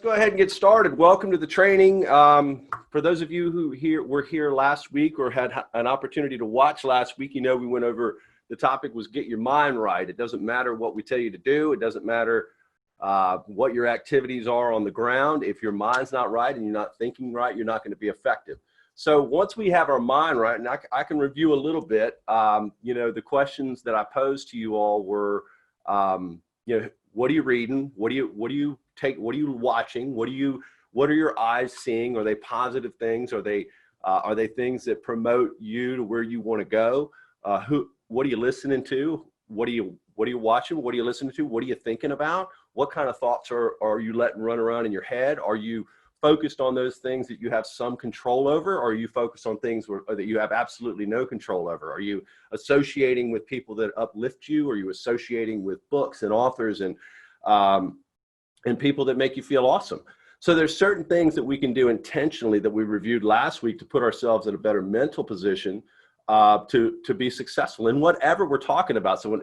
go ahead and get started. Welcome to the training. For those of you who were here last week or had an opportunity to watch last week, you know we went over, the topic was get your mind right. It doesn't matter what we tell you to do. It doesn't matter what your activities are on the ground. If your mind's not right and you're not thinking right, you're not going to be effective. So once we have our mind right, and I can review a little bit, you know, the questions that I posed to you all were, you know, what are you reading? What are you watching? What are your eyes seeing? Are they positive things? Are they things that promote you to where you want to go? What are you listening to? What are you watching? What are you listening to? What are you thinking about? What kind of thoughts are you letting run around in your head? Are you focused on those things that you have some control over? Or are you focused on things that you have absolutely no control over? Are you associating with people that uplift you? Are you associating with books and authors and people that make you feel awesome? So there's certain things that we can do intentionally that we reviewed last week to put ourselves in a better mental position to be successful in whatever we're talking about. So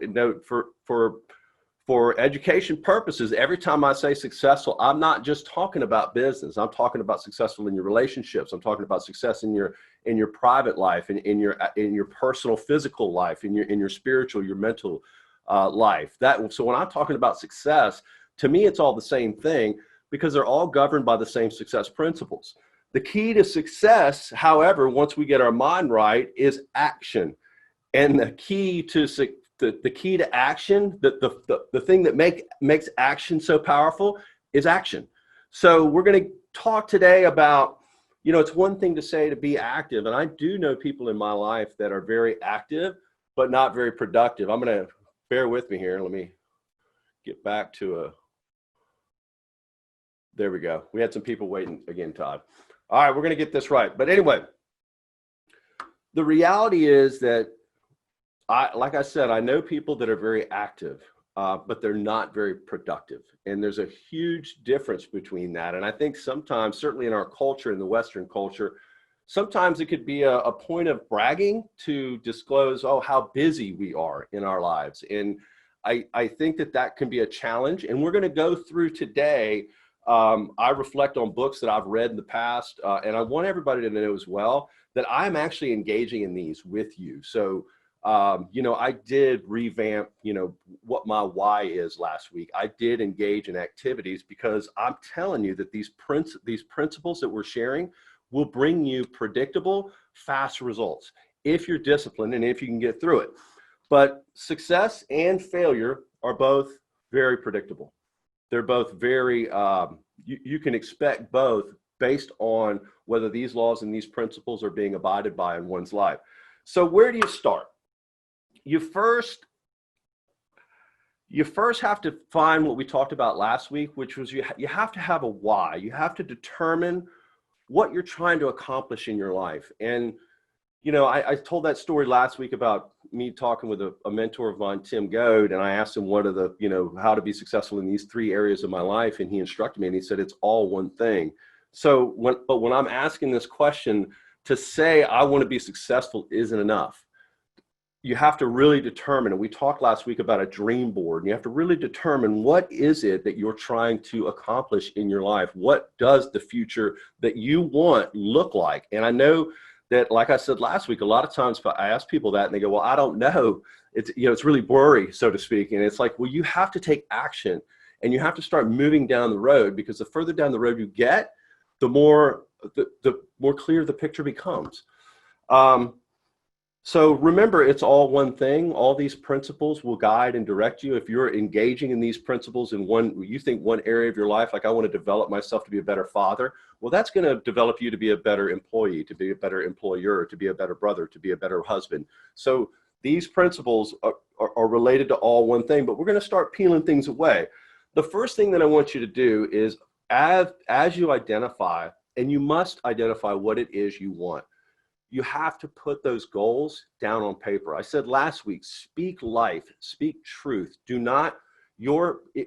for education purposes, every time I say successful, I'm not just talking about business. I'm talking about successful in your relationships. I'm talking about success in your private life, in your personal physical life, in your spiritual, your mental life. So when I'm talking about success, to me, it's all the same thing because they're all governed by the same success principles. The key to success, however, once we get our mind right, is action. And the key to action, the thing that makes action so powerful is action. So we're going to talk today about, you know, it's one thing to say to be active. And I do know people in my life that are very active, but not very productive. I'm going to bear with me here. Let me get back to there we go. We had some people waiting again, Todd. All right, we're going to get this right. But anyway, the reality is that like I said, I know people that are very active, but they're not very productive. And there's a huge difference between that. And I think sometimes, certainly in our culture, in the Western culture, sometimes it could be a point of bragging to disclose, oh, how busy we are in our lives. And I think that can be a challenge. And we're going to go through today. I reflect on books that I've read in the past, and I want everybody to know as well that I'm actually engaging in these with you. So, you know, I did revamp, you know, what my why is last week. I did engage in activities because I'm telling you that these principles that we're sharing will bring you predictable, fast results if you're disciplined and if you can get through it. But success and failure are both very predictable. They're both very, you can expect both based on whether these laws and these principles are being abided by in one's life. So where do you start? You first have to find what we talked about last week, which was you have to have a why. You have to determine what you're trying to accomplish in your life. And, you know, I told that story last week about me talking with a mentor of mine, Tim Goad, and I asked him what are the, you know, how to be successful in these 3 areas of my life. And he instructed me and he said, it's all one thing. So when I'm asking this question, to say I want to be successful isn't enough. You have to really determine, and we talked last week about a dream board, and you have to really determine what is it that you're trying to accomplish in your life? What does the future that you want look like? And I know that, like I said last week, a lot of times I ask people that and they go, well, I don't know. It's, you know, it's really blurry, so to speak. And it's like, well, you have to take action and you have to start moving down the road, because the further down the road you get, the more clear the picture becomes. So remember, it's all one thing. All these principles will guide and direct you. If you're engaging in these principles in you think one area of your life, like I want to develop myself to be a better father, well, that's going to develop you to be a better employee, to be a better employer, to be a better brother, to be a better husband. So these principles are related to all one thing, but we're going to start peeling things away. The first thing that I want you to do is as you identify, and you must identify what it is you want, you have to put those goals down on paper. I said last week, speak life, speak truth. Do not,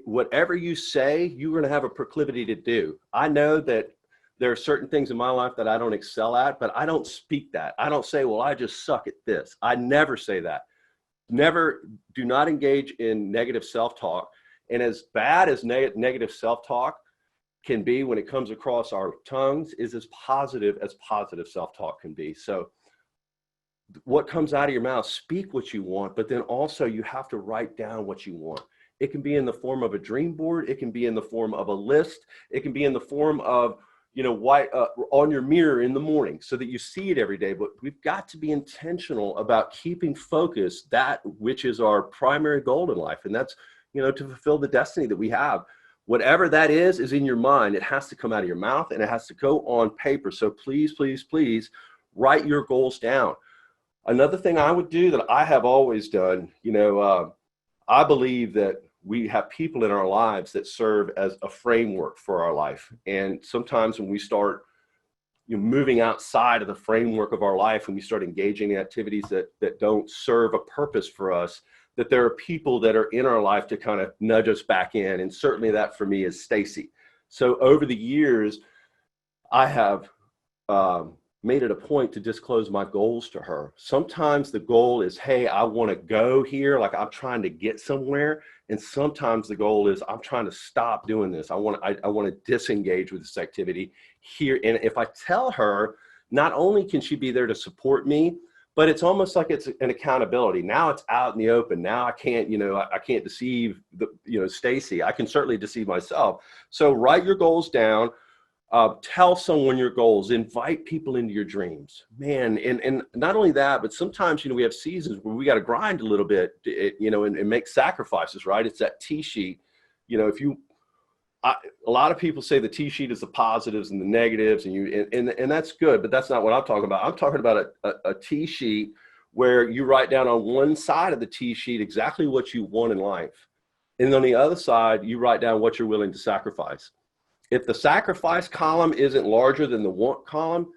whatever you say, you're going to have a proclivity to do. I know that there are certain things in my life that I don't excel at, but I don't speak that. I don't say, well, I just suck at this. I never say that. Do not engage in negative self-talk. And as bad as negative self-talk can be when it comes across our tongues is as positive self-talk can be. So what comes out of your mouth, speak what you want, but then also you have to write down what you want. It can be in the form of a dream board. It can be in the form of a list. It can be in the form of, on your mirror in the morning so that you see it every day. But we've got to be intentional about keeping focused that which is our primary goal in life. And that's, to fulfill the destiny that we have. Whatever that is in your mind. It has to come out of your mouth and it has to go on paper. So please, please, please write your goals down. Another thing I would do that I have always done, I believe that we have people in our lives that serve as a framework for our life. And sometimes when we start moving outside of the framework of our life and we start engaging in activities that don't serve a purpose for us, that there are people that are in our life to kind of nudge us back in. And certainly that for me is Stacy. So over the years, I have made it a point to disclose my goals to her. Sometimes the goal is, hey, I want to go here, like I'm trying to get somewhere. And sometimes the goal is, I'm trying to stop doing this. I want to disengage with this activity here. And if I tell her, not only can she be there to support me, but it's almost like it's an accountability. Now it's out in the open. Now I can't, I can't deceive Stacy. I can certainly deceive myself. So write your goals down. Tell someone your goals, invite people into your dreams, man. And not only that, but sometimes, we have seasons where we got to grind a little bit, and make sacrifices, right? It's that T-sheet. A lot of people say the T-sheet is the positives and the negatives and that's good, but that's not what I'm talking about. I'm talking about a T-sheet where you write down on one side of the T-sheet exactly what you want in life. And on the other side, you write down what you're willing to sacrifice. If the sacrifice column isn't larger than the want column,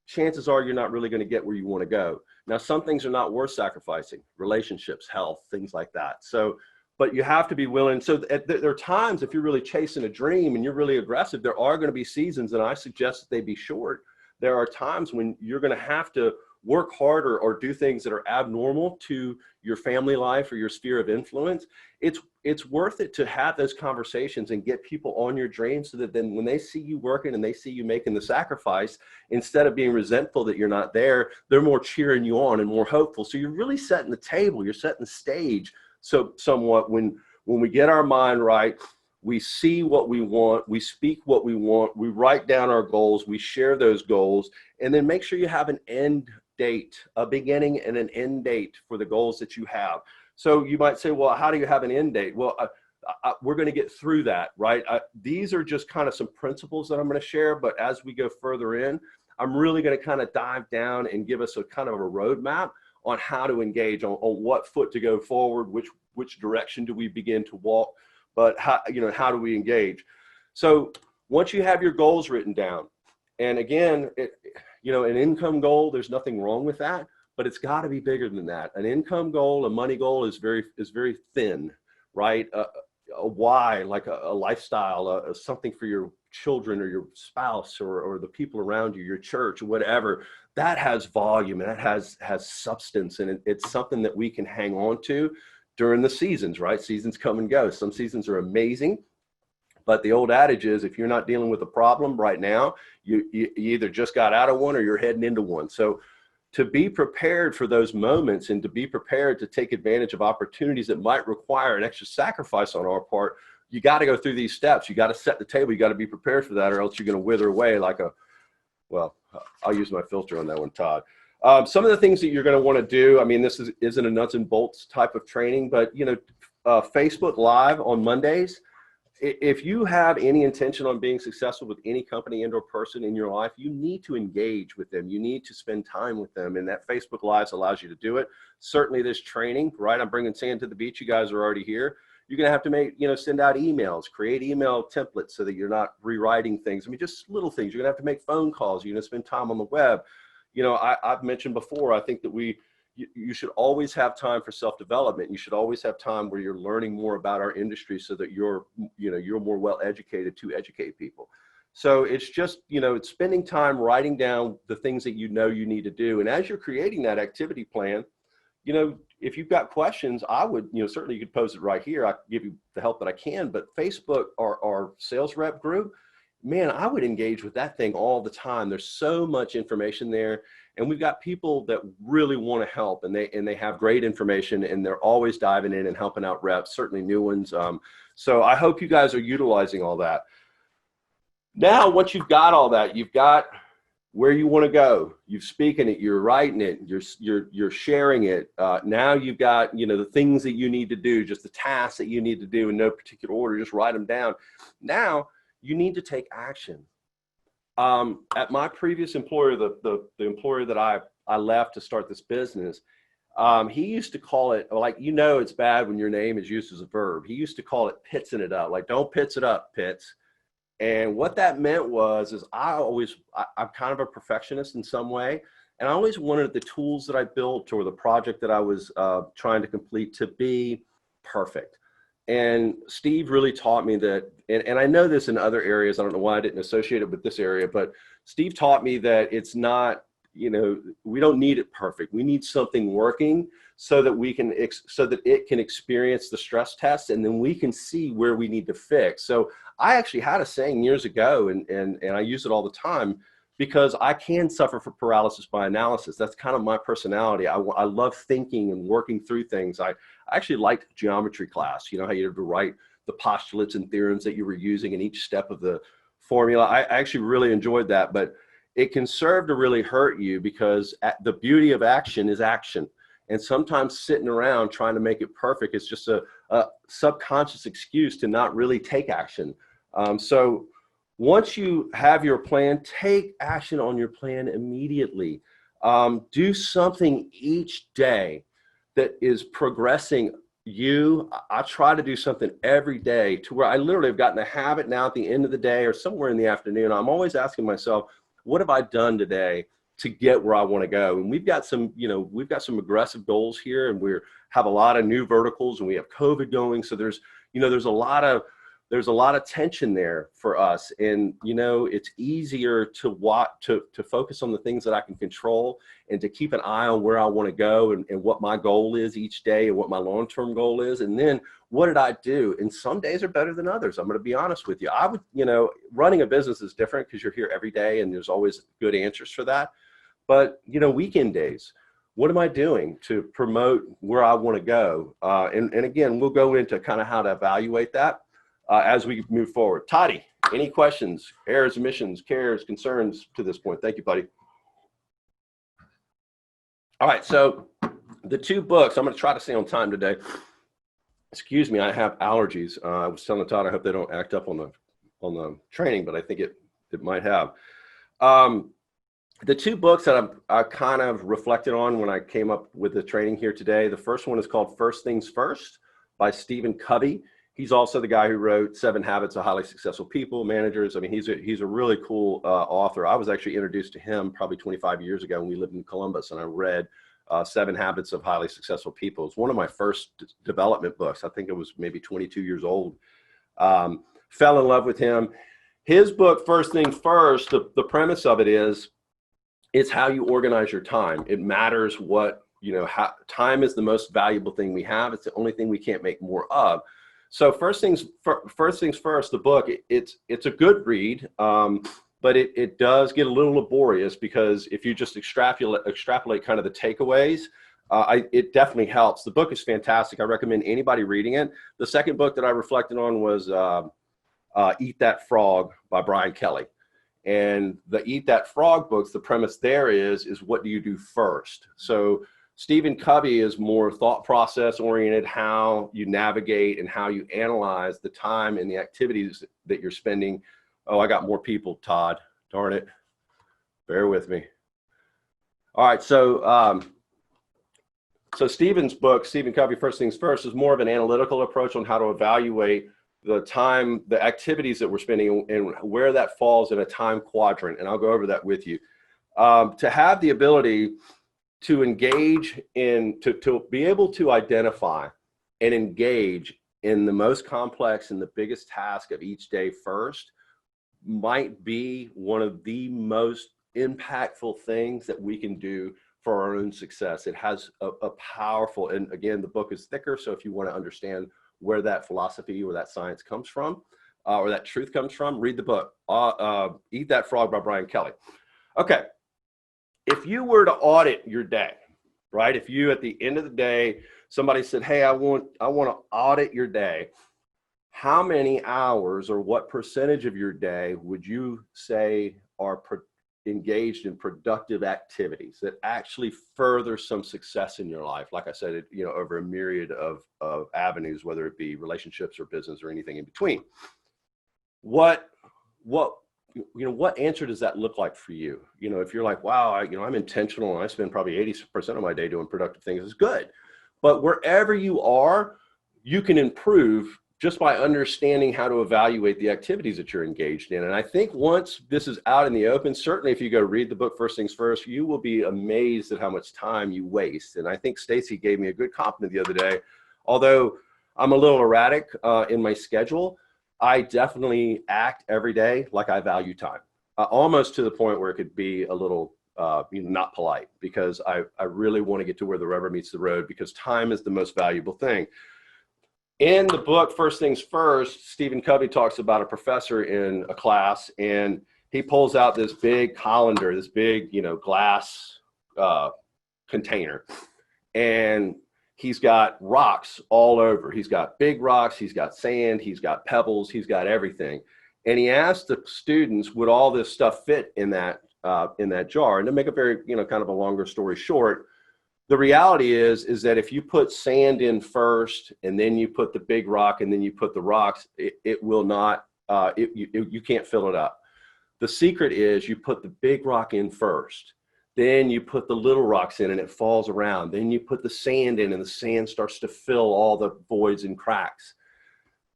chances are you're not really going to get where you want to go. Now, some things are not worth sacrificing, relationships, health, things like that. So, but you have to be willing. So there are times if you're really chasing a dream and you're really aggressive, there are going to be seasons, and I suggest that they be short. There are times when you're going to have to work harder or do things that are abnormal to your family life or your sphere of influence. It's worth it to have those conversations and get people on your dreams so that then when they see you working and they see you making the sacrifice, instead of being resentful that you're not there, they're more cheering you on and more hopeful. So you're really setting the table, you're setting the stage. So somewhat when we get our mind right, we see what we want, we speak what we want, we write down our goals, we share those goals, and then make sure you have an end date, a beginning and an end date for the goals that you have. So you might say, well, how do you have an end date? Well, we're going to get through that, right? These are just kind of some principles that I'm going to share, but as we go further in, I'm really going to kind of dive down and give us a kind of a roadmap on how to engage, on what foot to go forward, which direction do we begin to walk, but how do we engage? So once you have your goals written down, and again, an income goal, there's nothing wrong with that, but it's got to be bigger than that. An income goal, a money goal is very thin, right? A why, like a lifestyle, something for your children or your spouse or the people around you, your church, or whatever, that has volume and that has substance, and it's something that we can hang on to during the seasons, right? Seasons come and go. Some seasons are amazing, but the old adage is, if you're not dealing with a problem right now, you either just got out of one or you're heading into one. So to be prepared for those moments and to be prepared to take advantage of opportunities that might require an extra sacrifice on our part, you got to go through these steps. You got to set the table. You got to be prepared for that, or else you're going to wither away like I'll use my filter on that one, Todd. Some of the things that you're going to want to do, this isn't a nuts and bolts type of training, but Facebook Live on Mondays. If you have any intention on being successful with any company and or person in your life, you need to engage with them. You need to spend time with them. And that Facebook Live allows you to do it. Certainly this training, right? I'm bringing sand to the beach. You guys are already here. You're going to have to send out emails, create email templates so that you're not rewriting things. Just little things. You're going to have to make phone calls. You're going to spend time on the web. I've mentioned before, I think that you should always have time for self-development. You should always have time where you're learning more about our industry so that you're more well-educated to educate people. So it's just, it's spending time writing down the things that you need to do. And as you're creating that activity plan, if you've got questions, I would, certainly you could post it right here. I can give you the help that I can, but Facebook, our sales rep group, man, I would engage with that thing all the time. There's so much information there. And we've got people that really want to help, and they have great information, and they're always diving in and helping out reps, certainly new ones. So I hope you guys are utilizing all that. Now, once you've got all that, you've got where you want to go. You've speaking it, you're writing it, you're sharing it. Now you've got, the things that you need to do, just the tasks that you need to do in no particular order, just write them down. Now you need to take action. At my previous employer, the employer that I left to start this business, he used to call it, like, it's bad when your name is used as a verb. He used to call it pitsing it up, like, don't pits it up, Pitts. And what that meant is I'm kind of a perfectionist in some way. And I always wanted the tools that I built or the project that I was trying to complete to be perfect. And Steve really taught me that, and I know this in other areas, I don't know why I didn't associate it with this area, but Steve taught me that it's not, we don't need it perfect. We need something working so that it can experience the stress test, and then we can see where we need to fix. So I actually had a saying years ago, and I use it all the time, because I can suffer from paralysis by analysis. That's kind of my personality. I love thinking and working through things. I actually liked geometry class. How you have to write the postulates and theorems that you were using in each step of the formula. I actually really enjoyed that, but it can serve to really hurt you, because the beauty of action is action. And sometimes sitting around trying to make it perfect is just a subconscious excuse to not really take action. So once you have your plan, take action on your plan immediately. Do something each day that is progressing you. I try to do something every day to where I literally have gotten a habit now at the end of the day or somewhere in the afternoon. I'm always asking myself, what have I done today to get where I want to go? And we've got some aggressive goals here, and we have a lot of new verticals, and we have COVID going. So there's a lot of tension there for us. And, it's easier to focus on the things that I can control, and to keep an eye on where I want to go, and what my goal is each day, and what my long-term goal is. And then what did I do? And some days are better than others. I'm going to be honest with you. I would, running a business is different because you're here every day, and there's always good answers for that. But, weekend days, what am I doing to promote where I want to go? And again, we'll go into kind of how to evaluate that as we move forward. Toddy, any questions, errors, omissions, cares, concerns to this point? Thank you, buddy. All right, so the two books, I'm going to try to stay on time today. Excuse me, I have allergies. I was telling Todd, I hope they don't act up on the training, but I think it might have. The two books that I kind of reflected on when I came up with the training here today, the first one is called First Things First by Stephen Covey. He's also the guy who wrote 7 Habits of Highly Successful People, Managers. I mean, he's a really cool author. I was actually introduced to him probably 25 years ago when we lived in Columbus, and I read 7 Habits of Highly Successful People. It's one of my first development books. I think it was maybe 22 years old. Fell in love with him. His book, First Things First, the premise of it is, it's how you organize your time. It matters time is the most valuable thing we have. It's the only thing we can't make more of. So first things first, the book, it's a good read, but it does get a little laborious, because if you just extrapolate kind of the takeaways, it definitely helps. The book is fantastic. I recommend anybody reading it. The second book that I reflected on was Eat That Frog by Brian Kelly. And the Eat That Frog books, the premise there is what do you do first? So Stephen Covey is more thought process oriented, how you navigate and how you analyze the time and the activities that you're spending. Oh, I got more people, Todd. Darn it. Bear with me. All right, so Stephen's book, Stephen Covey, First Things First, is more of an analytical approach on how to evaluate the time, the activities that we're spending, and where that falls in a time quadrant. And I'll go over that with you. To have the ability to engage in, to be able to identify and engage in the most complex and the biggest task of each day first might be one of the most impactful things that we can do for our own success. It has a powerful, and again, the book is thicker, so if you want to understand where that philosophy or that science comes from, or that truth comes from, read the book, Eat That Frog by Brian Kelly. Okay, if you were to audit your day, right? If you, at the end of the day, somebody said, hey, I want to audit your day, how many hours or what percentage of your day would you say are engaged in productive activities that actually further some success in your life? Like I said, over a myriad of avenues, whether it be relationships or business or anything in between. What answer does that look like for you? If you're like, wow, I'm intentional and I spend probably 80% of my day doing productive things, it's good. But wherever you are, you can improve just by understanding how to evaluate the activities that you're engaged in. And I think once this is out in the open, certainly if you go read the book First Things First, you will be amazed at how much time you waste. And I think Stacy gave me a good compliment the other day. Although I'm a little erratic in my schedule, I definitely act every day like I value time, almost to the point where it could be a little not polite, because I really want to get to where the rubber meets the road, because time is the most valuable thing. In the book, First Things First, Stephen Covey talks about a professor in a class, and he pulls out this big colander, this big, glass container, and he's got rocks all over. He's got big rocks, he's got sand, he's got pebbles, he's got everything. And he asked the students, would all this stuff fit in that jar? And to make a very, kind of a longer story short, the reality is that if you put sand in first, and then you put the big rock, and then you put the rocks, it will not, you can't fill it up. The secret is you put the big rock in first, then you put the little rocks in and it falls around. Then you put the sand in and the sand starts to fill all the voids and cracks.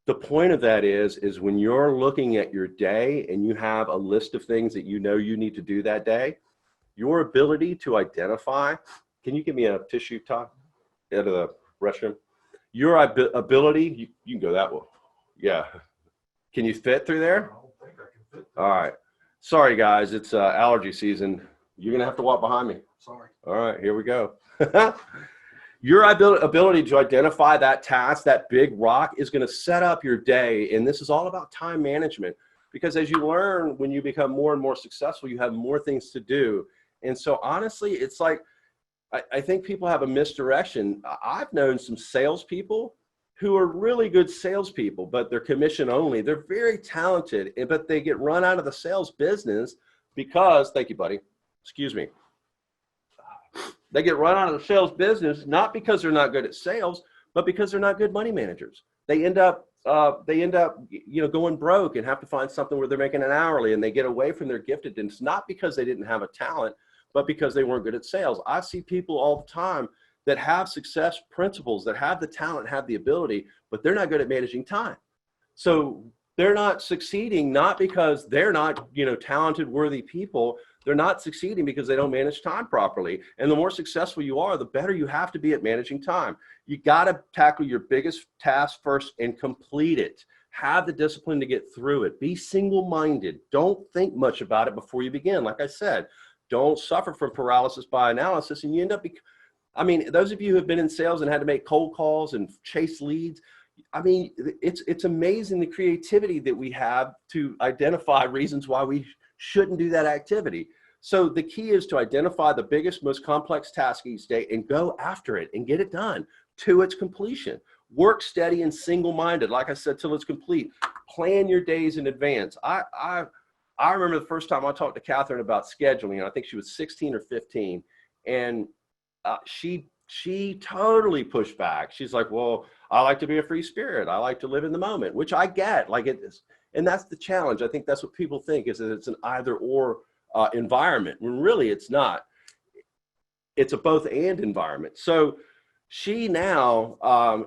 The point of that is when you're looking at your day and you have a list of things that you need to do that day, your ability to identify, can you give me a tissue, Todd, out of the restroom? Your ability, you can go that way. Yeah. Can you fit through there? I don't think I can fit. All right. Sorry, guys. It's allergy season. You're going to have to walk behind me. Sorry. All right, here we go. Your ability to identify that task, that big rock, is going to set up your day. And this is all about time management, because as you learn, when you become more and more successful, you have more things to do. And so honestly, it's like, I think people have a misdirection. I've known some salespeople who are really good salespeople, but they're commission only. They're very talented, but they get run out of the sales business because, thank you, buddy. Excuse me. They get run out of the sales business, not because they're not good at sales, but because they're not good money managers. They end up going broke and have to find something where they're making an hourly, and they get away from their giftedness, not because they didn't have a talent, but because they weren't good at sales. I see people all the time that have success principles, that have the talent, have the ability, but they're not good at managing time. So they're not succeeding, not because they're not, talented, worthy people. They're not succeeding because they don't manage time properly. And the more successful you are, the better you have to be at managing time. You got to tackle your biggest task first and complete it. Have the discipline to get through it. Be single-minded. Don't think much about it before you begin. Like I said, don't suffer from paralysis by analysis, and you end up, those of you who have been in sales and had to make cold calls and chase leads, it's amazing the creativity that we have to identify reasons why we shouldn't do that activity. So the key is to identify the biggest, most complex task each day and go after it and get it done to its completion. Work steady and single-minded, like I said, till it's complete. Plan your days in advance. I remember the first time I talked to Catherine about scheduling. I think she was 16 or 15, and she totally pushed back. She's like, well, I like to be a free spirit. I like to live in the moment, which I get. Like it is, and that's the challenge. I think that's what people think, is that it's an either or environment, when really it's not. It's a both and environment. So she now,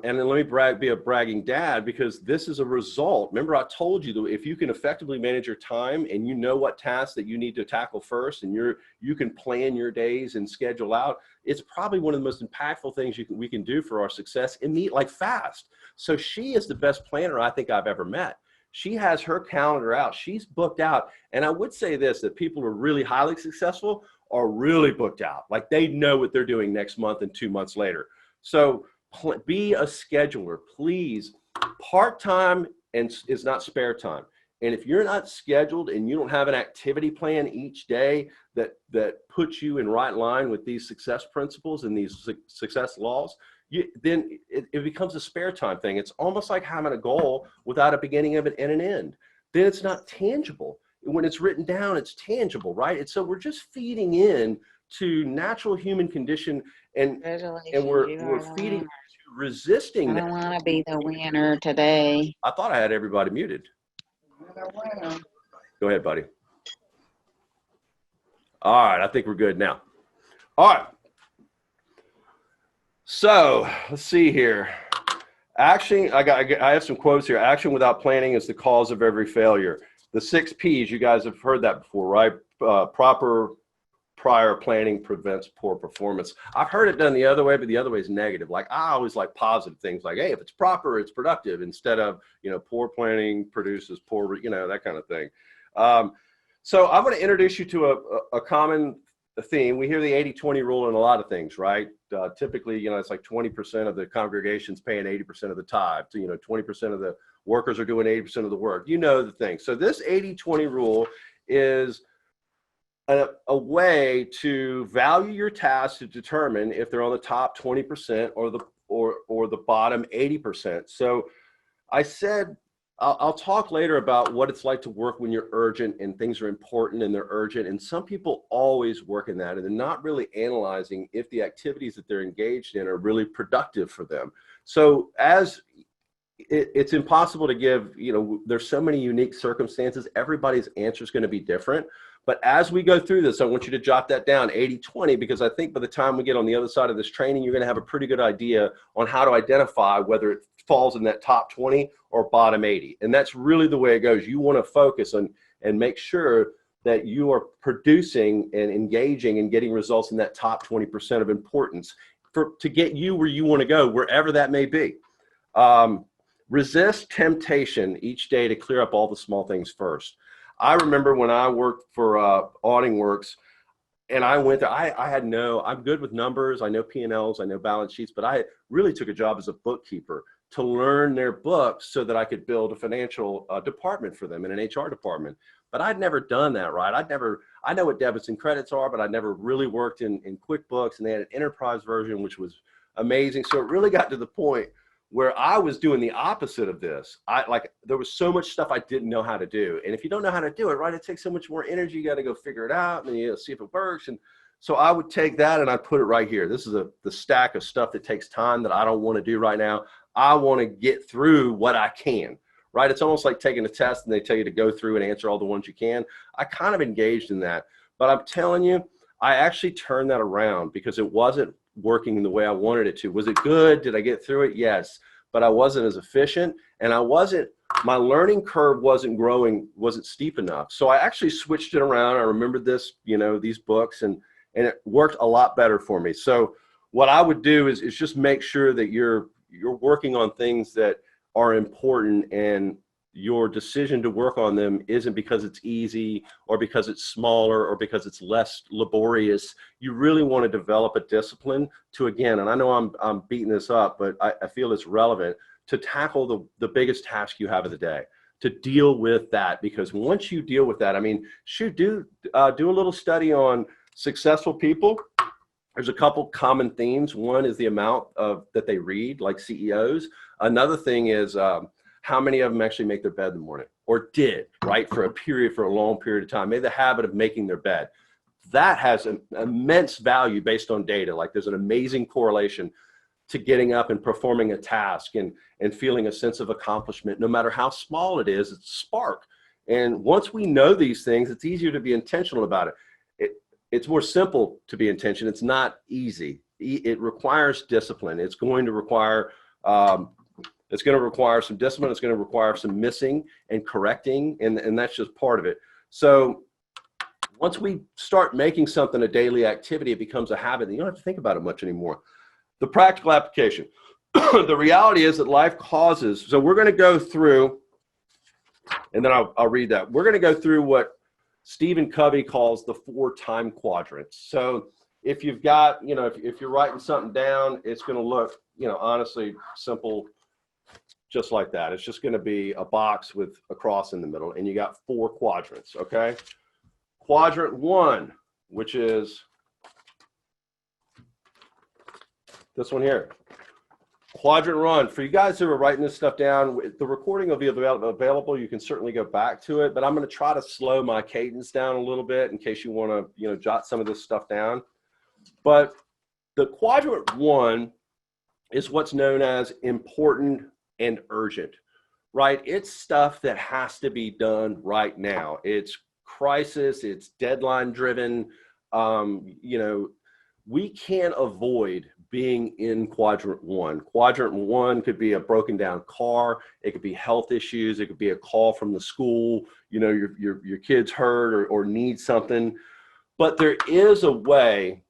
and then let me be a bragging dad, because this is a result. Remember, I told you that if you can effectively manage your time and you know what tasks that you need to tackle first, and you can plan your days and schedule out, it's probably one of the most impactful things we can do for our success, and meet like fast. So she is the best planner I think I've ever met. She has her calendar out. She's booked out. And I would say this, that people who are really highly successful are really booked out. Like they know what they're doing next month and 2 months later. So be a scheduler, please. Part-time and it's not spare time. And if you're not scheduled and you don't have an activity plan each day that puts you in right line with these success principles and these success laws, then it becomes a spare time thing. It's almost like having a goal without a beginning of it and an end. Then it's not tangible. When it's written down, it's tangible, right? And so we're just feeding in to natural human condition, and we're feeding to resisting. I don't want to be the winner today. I thought I had everybody muted. Go ahead, buddy. All right, I think we're good now. All right. So let's see here. Action. I have some quotes here. Action without planning is the cause of every failure. The 6 P's. You guys have heard that before, right? Proper prior planning prevents poor performance. I've heard it done the other way, but the other way is negative. Like, I always like positive things, like, hey, if it's proper, it's productive, instead of, poor planning produces poor, that kind of thing. So I'm going to introduce you to a common theme. We hear the 80-20 rule in a lot of things, right? Typically, it's like 20% of the congregation's paying 80% of the tithe. So, 20% of the workers are doing 80% of the work. The thing. So this 80-20 rule is a way to value your tasks to determine if they're on the top 20% or the bottom 80%. So I said, I'll talk later about what it's like to work when you're urgent and things are important and they're urgent. And some people always work in that, and they're not really analyzing if the activities that they're engaged in are really productive for them. So it's impossible to give, there's so many unique circumstances. Everybody's answer is going to be different. But as we go through this, I want you to jot that down, 80-20, because I think by the time we get on the other side of this training, you're going to have a pretty good idea on how to identify whether it falls in that top 20 or bottom 80. And that's really the way it goes. You want to focus on and make sure that you are producing and engaging and getting results in that top 20% of importance to get you where you want to go, wherever that may be. Resist temptation each day to clear up all the small things first. I remember when I worked for Auditing Works, and I went there, I'm good with numbers, I know P&Ls, I know balance sheets, but I really took a job as a bookkeeper to learn their books so that I could build a financial department for them and an HR department. But I'd never done that, right? I know what debits and credits are, but I never really worked in QuickBooks, and they had an enterprise version, which was amazing. So it really got to the point where I was doing the opposite of this. There was so much stuff I didn't know how to do. And if you don't know how to do it, right, it takes so much more energy. You got to go figure it out and you see if it works. And so I would take that and I'd put it right here. This is the stack of stuff that takes time that I don't want to do right now. I want to get through what I can, right? It's almost like taking a test and they tell you to go through and answer all the ones you can. I kind of engaged in that, but I'm telling you, I actually turned that around because it wasn't working in the way I wanted it to. Was it good? Did I get through it? Yes, but I wasn't as efficient, and my learning curve wasn't steep enough. So I actually switched it around. I remembered this, these books, and it worked a lot better for me. So what I would do is just make sure that you're working on things that are important, and your decision to work on them isn't because it's easy or because it's smaller or because it's less laborious. You really want to develop a discipline to, again, and I know I'm beating this up, but I feel it's relevant, to tackle the biggest task you have of the day, to deal with that. Because once you deal with that, do a little study on successful people. There's a couple common themes. One is the amount that they read, like CEOs. Another thing is how many of them actually make their bed in the morning, or did, right, for a long period of time, made the habit of making their bed. That has an immense value based on data. Like, there's an amazing correlation to getting up and performing a task and feeling a sense of accomplishment. No matter how small it is, it's a spark. And once we know these things, it's easier to be intentional about it. It's more simple to be intentional. It's not easy. It requires discipline. It's going to require some discipline. It's going to require some missing and correcting, and that's just part of it. So once we start making something a daily activity, it becomes a habit, and you don't have to think about it much anymore. The practical application. The reality is that life causes, so we're going to go through, and then I'll read that. We're going to go through what Stephen Covey calls the 4 time quadrants. So if you've got, if you're writing something down, it's going to look, honestly, simple. just like that. It's just going to be a box with a cross in the middle, and you got 4 quadrants, okay? Quadrant 1, which is this one here. Quadrant 1, for you guys who are writing this stuff down, the recording will be available. You can certainly go back to it, but I'm going to try to slow my cadence down a little bit in case you want to, jot some of this stuff down. But the quadrant 1 is what's known as important and urgent, right? It's stuff that has to be done right now. It's crisis, it's deadline driven. We can't avoid being in quadrant 1. Quadrant 1 could be a broken down car. It could be health issues. It could be a call from the school. Your kid's hurt or need something. But there is a way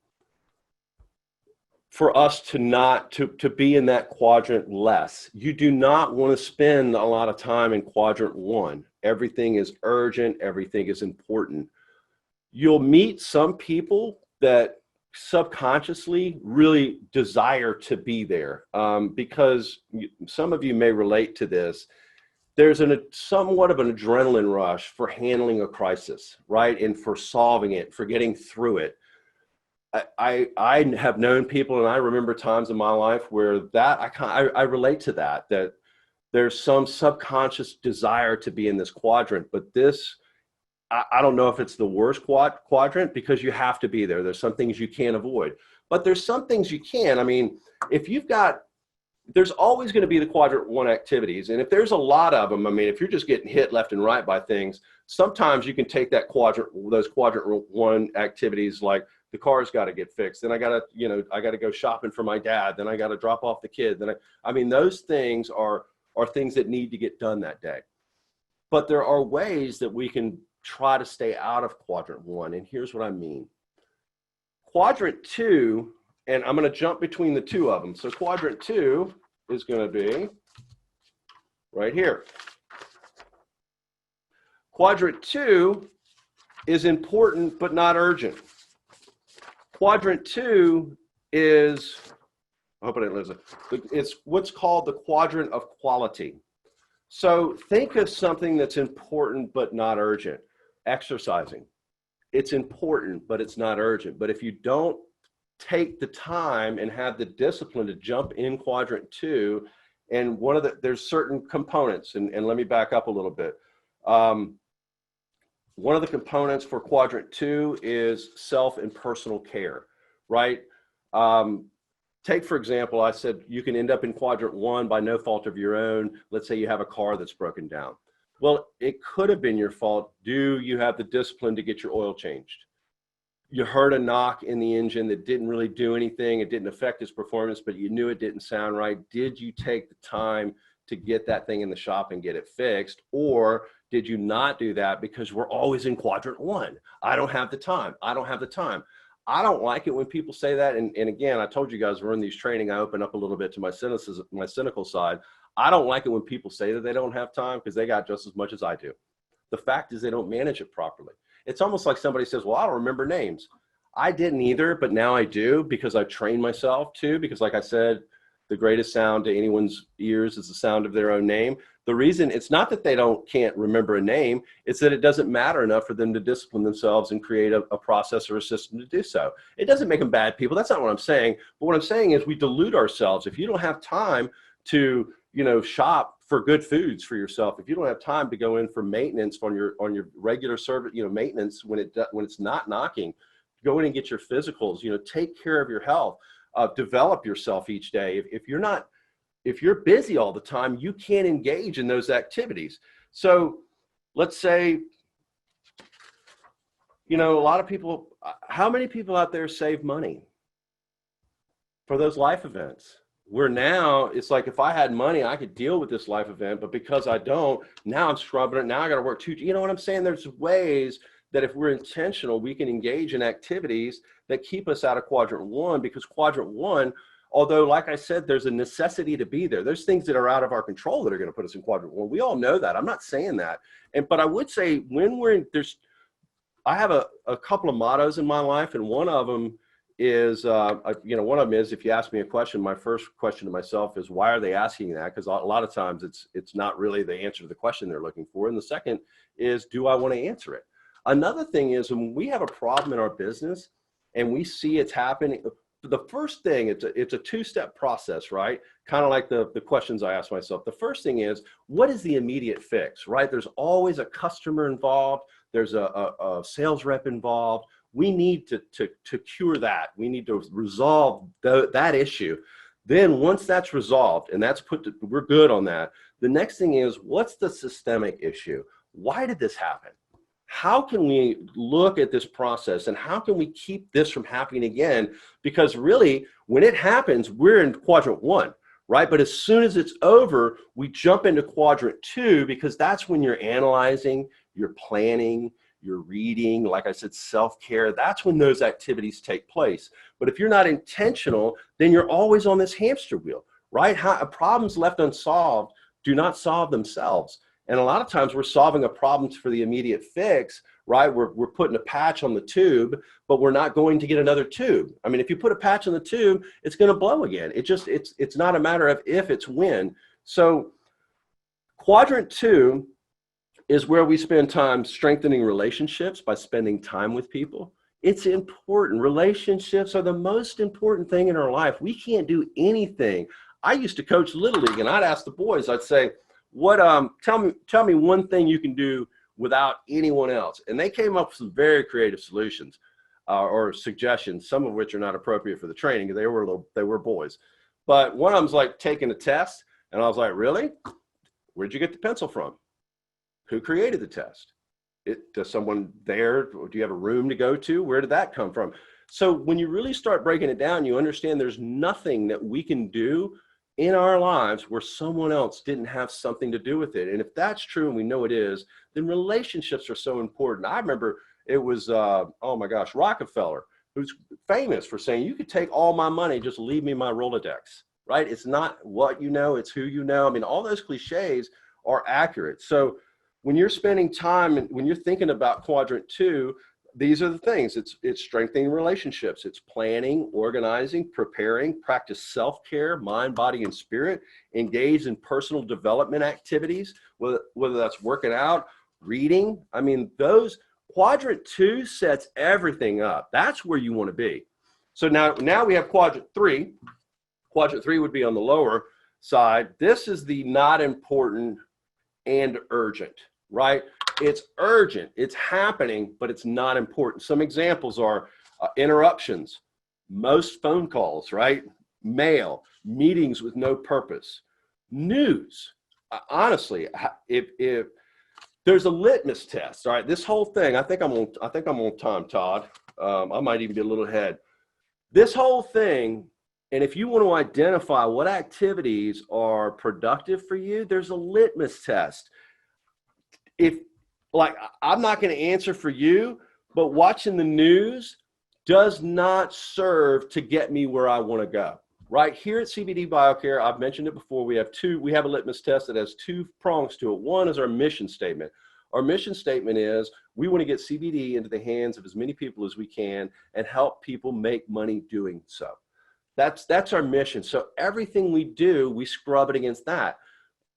for us to be in that quadrant less. You do not want to spend a lot of time in quadrant 1. Everything is urgent. Everything is important. You'll meet some people that subconsciously really desire to be there, because some of you may relate to this. There's somewhat of an adrenaline rush for handling a crisis, right? And for solving it, for getting through it. I have known people, and I remember times in my life where I relate to that there's some subconscious desire to be in this quadrant, but I don't know if it's the worst quadrant, because you have to be there. There's some things you can't avoid, but there's some things you can. I mean, there's always going to be the quadrant 1 activities. And if there's a lot of them, I mean, if you're just getting hit left and right by things, sometimes you can take those quadrant 1 activities, like the car's got to get fixed. Then I got to go shopping for my dad. Then I got to drop off the kid. Then those things are things that need to get done that day. But there are ways that we can try to stay out of quadrant 1. And here's what I mean. Quadrant 2, and I'm going to jump between the 2 of them. So quadrant 2 is going to be right here. Quadrant 2 is important, but not urgent. Quadrant 2 is, I hope I didn't lose it. It's what's called the quadrant of quality. So think of something that's important, but not urgent. Exercising. It's important, but it's not urgent. But if you don't take the time and have the discipline to jump in quadrant 2, and there's certain components, and let me back up a little bit. One of the components for quadrant 2 is self and personal care, right? Take, for example, I said you can end up in quadrant 1 by no fault of your own. Let's say you have a car that's broken down. Well, it could have been your fault. Do you have the discipline to get your oil changed? You heard a knock in the engine that didn't really do anything. It didn't affect its performance, but you knew it didn't sound right. Did you take the time to get that thing in the shop and get it fixed? Or did you not do that because we're always in quadrant 1? I don't have the time. I don't have the time. I don't like it when people say that. And again, I told you guys we're in these training. I open up a little bit to my cynical side. I don't like it when people say that they don't have time, because they got just as much as I do. The fact is they don't manage it properly. It's almost like somebody says, well, I don't remember names. I didn't either, but now I do, because I trained myself to, because like I said, the greatest sound to anyone's ears is the sound of their own name. The reason, it's not that they can't remember a name, it's that it doesn't matter enough for them to discipline themselves and create a process or a system to do so. It doesn't make them bad people. That's not what I'm saying. But what I'm saying is we delude ourselves. If you don't have time to, shop for good foods for yourself, if you don't have time to go in for maintenance on your regular service, maintenance when it's not knocking, go in and get your physicals, take care of your health, develop yourself each day. If you're busy all the time, you can't engage in those activities. So let's say, a lot of people, how many people out there save money for those life events? Where now it's like, if I had money, I could deal with this life event, but because I don't, now I'm scrubbing it. Now I got to work too. You know what I'm saying? There's ways that if we're intentional, we can engage in activities that keep us out of quadrant 1, because quadrant 1, although, like I said, there's a necessity to be there. There's things that are out of our control that are going to put us in quadrant 1. We all know that. I'm not saying that. But I would say I have a couple of mottos in my life, and one of them is, one of them is, if you ask me a question, my first question to myself is, why are they asking that? Because a lot of times it's not really the answer to the question they're looking for. And the second is, do I want to answer it? Another thing is, when we have a problem in our business and we see it's happening, the first thing, it's a two-step process, right? Kind of like the questions I ask myself. The first thing is, what is the immediate fix, right? There's always a customer involved. There's a sales rep involved. We need to cure that. We need to resolve that issue. Then once that's resolved and we're good on that, the next thing is, what's the systemic issue? Why did this happen? How can we look at this process and how can we keep this from happening again? Because really, when it happens, we're in quadrant 1, right? But as soon as it's over, we jump into quadrant 2, because that's when you're analyzing, you're planning, you're reading, like I said, self-care. That's when those activities take place. But if you're not intentional, then you're always on this hamster wheel, right? Problems left unsolved do not solve themselves. And a lot of times we're solving a problem for the immediate fix, right? We're putting a patch on the tube, but we're not going to get another tube. I mean, if you put a patch on the tube, it's going to blow again. It's not a matter of if, it's when. So quadrant 2 is where we spend time strengthening relationships by spending time with people. It's important. Relationships are the most important thing in our life. We can't do anything. I used to coach Little League, and I'd ask the boys, I'd say, tell me one thing you can do without anyone else. And they came up with some very creative solutions or suggestions, some of which are not appropriate for the training. They were boys. But one of them's like taking a test. And I was like, really? Where'd you get the pencil from? Who created the test? Does someone there, do you have a room to go to? Where did that come from? So when you really start breaking it down, you understand there's nothing that we can do in our lives where someone else didn't have something to do with it. And if that's true, and we know it is, then relationships are so important. I remember it was, oh my gosh, Rockefeller, who's famous for saying, you could take all my money, just leave me my Rolodex, right? It's not what you know, it's who you know. I mean, all those cliches are accurate. So when you're spending time and when you're thinking about quadrant 2, these are the things. It's strengthening relationships. It's planning, organizing, preparing, practice self-care, mind, body, and spirit, engage in personal development activities, whether that's working out, reading. I mean, those quadrant 2 sets everything up. That's where you want to be. So now we have quadrant 3. Quadrant 3 would be on the lower side. This is the not important and urgent, right? It's urgent, it's happening, but it's not important. Some examples are interruptions, most phone calls, right? Mail, meetings with no purpose, news. Honestly, if there's a litmus test, all right, this whole thing, I think I'm on time, Todd. I might even be a little ahead. This whole thing, and if you want to identify what activities are productive for you, there's a litmus test. I'm not going to answer for you, but watching the news does not serve to get me where I want to go. Right here at CBD BioCare, I've mentioned it before, we have a litmus test that has 2 prongs to it. One is our mission statement. Our mission statement is we want to get CBD into the hands of as many people as we can and help people make money doing so. That's our mission. So everything we do, we scrub it against that.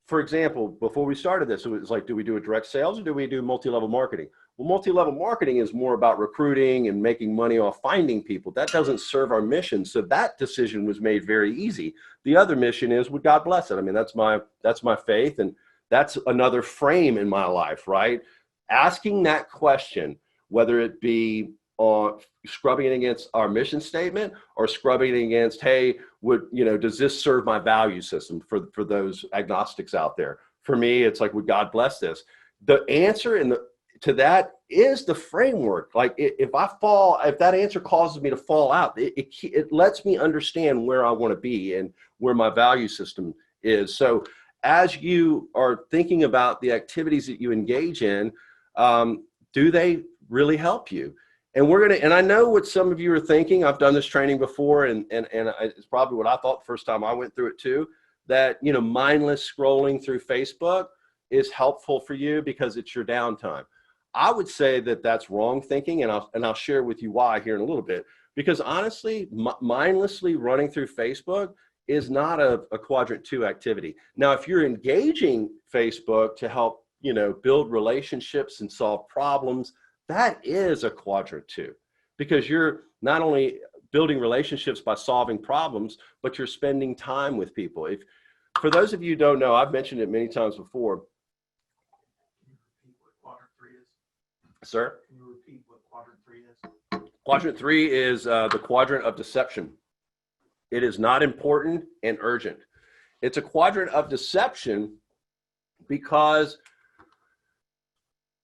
For example, before we started this, it was like, do we do a direct sales or do we do multi-level marketing? Well, multi-level marketing is more about recruiting and making money off finding people. That doesn't serve our mission. So that decision was made very easy. The other mission is, would God bless it? I mean, that's my faith, and that's another frame in my life, right? Asking that question, whether it be on scrubbing it against our mission statement or scrubbing it against, hey, does this serve my value system for those agnostics out there? For me, it's like, would God bless this? The answer to that is the framework. Like if that answer causes me to fall out, it lets me understand where I want to be and where my value system is. So as you are thinking about the activities that you engage in, do they really help you? And I know what some of you are thinking. I've done this training before, and it's probably what I thought the first time I went through it too, that, mindless scrolling through Facebook is helpful for you because it's your downtime. I would say that that's wrong thinking, and I'll share with you why here in a little bit. Because honestly, mindlessly running through Facebook is not a quadrant 2 activity. Now, if you're engaging Facebook to help, build relationships and solve problems, that is a quadrant 2, because you're not only building relationships by solving problems, but you're spending time with people. For those of you who don't know, I've mentioned it many times before. Can you repeat what quadrant 3 is? Sir? Can you repeat what quadrant 3 is? Quadrant 3 is the quadrant of deception. It is not important and urgent. It's a quadrant of deception because,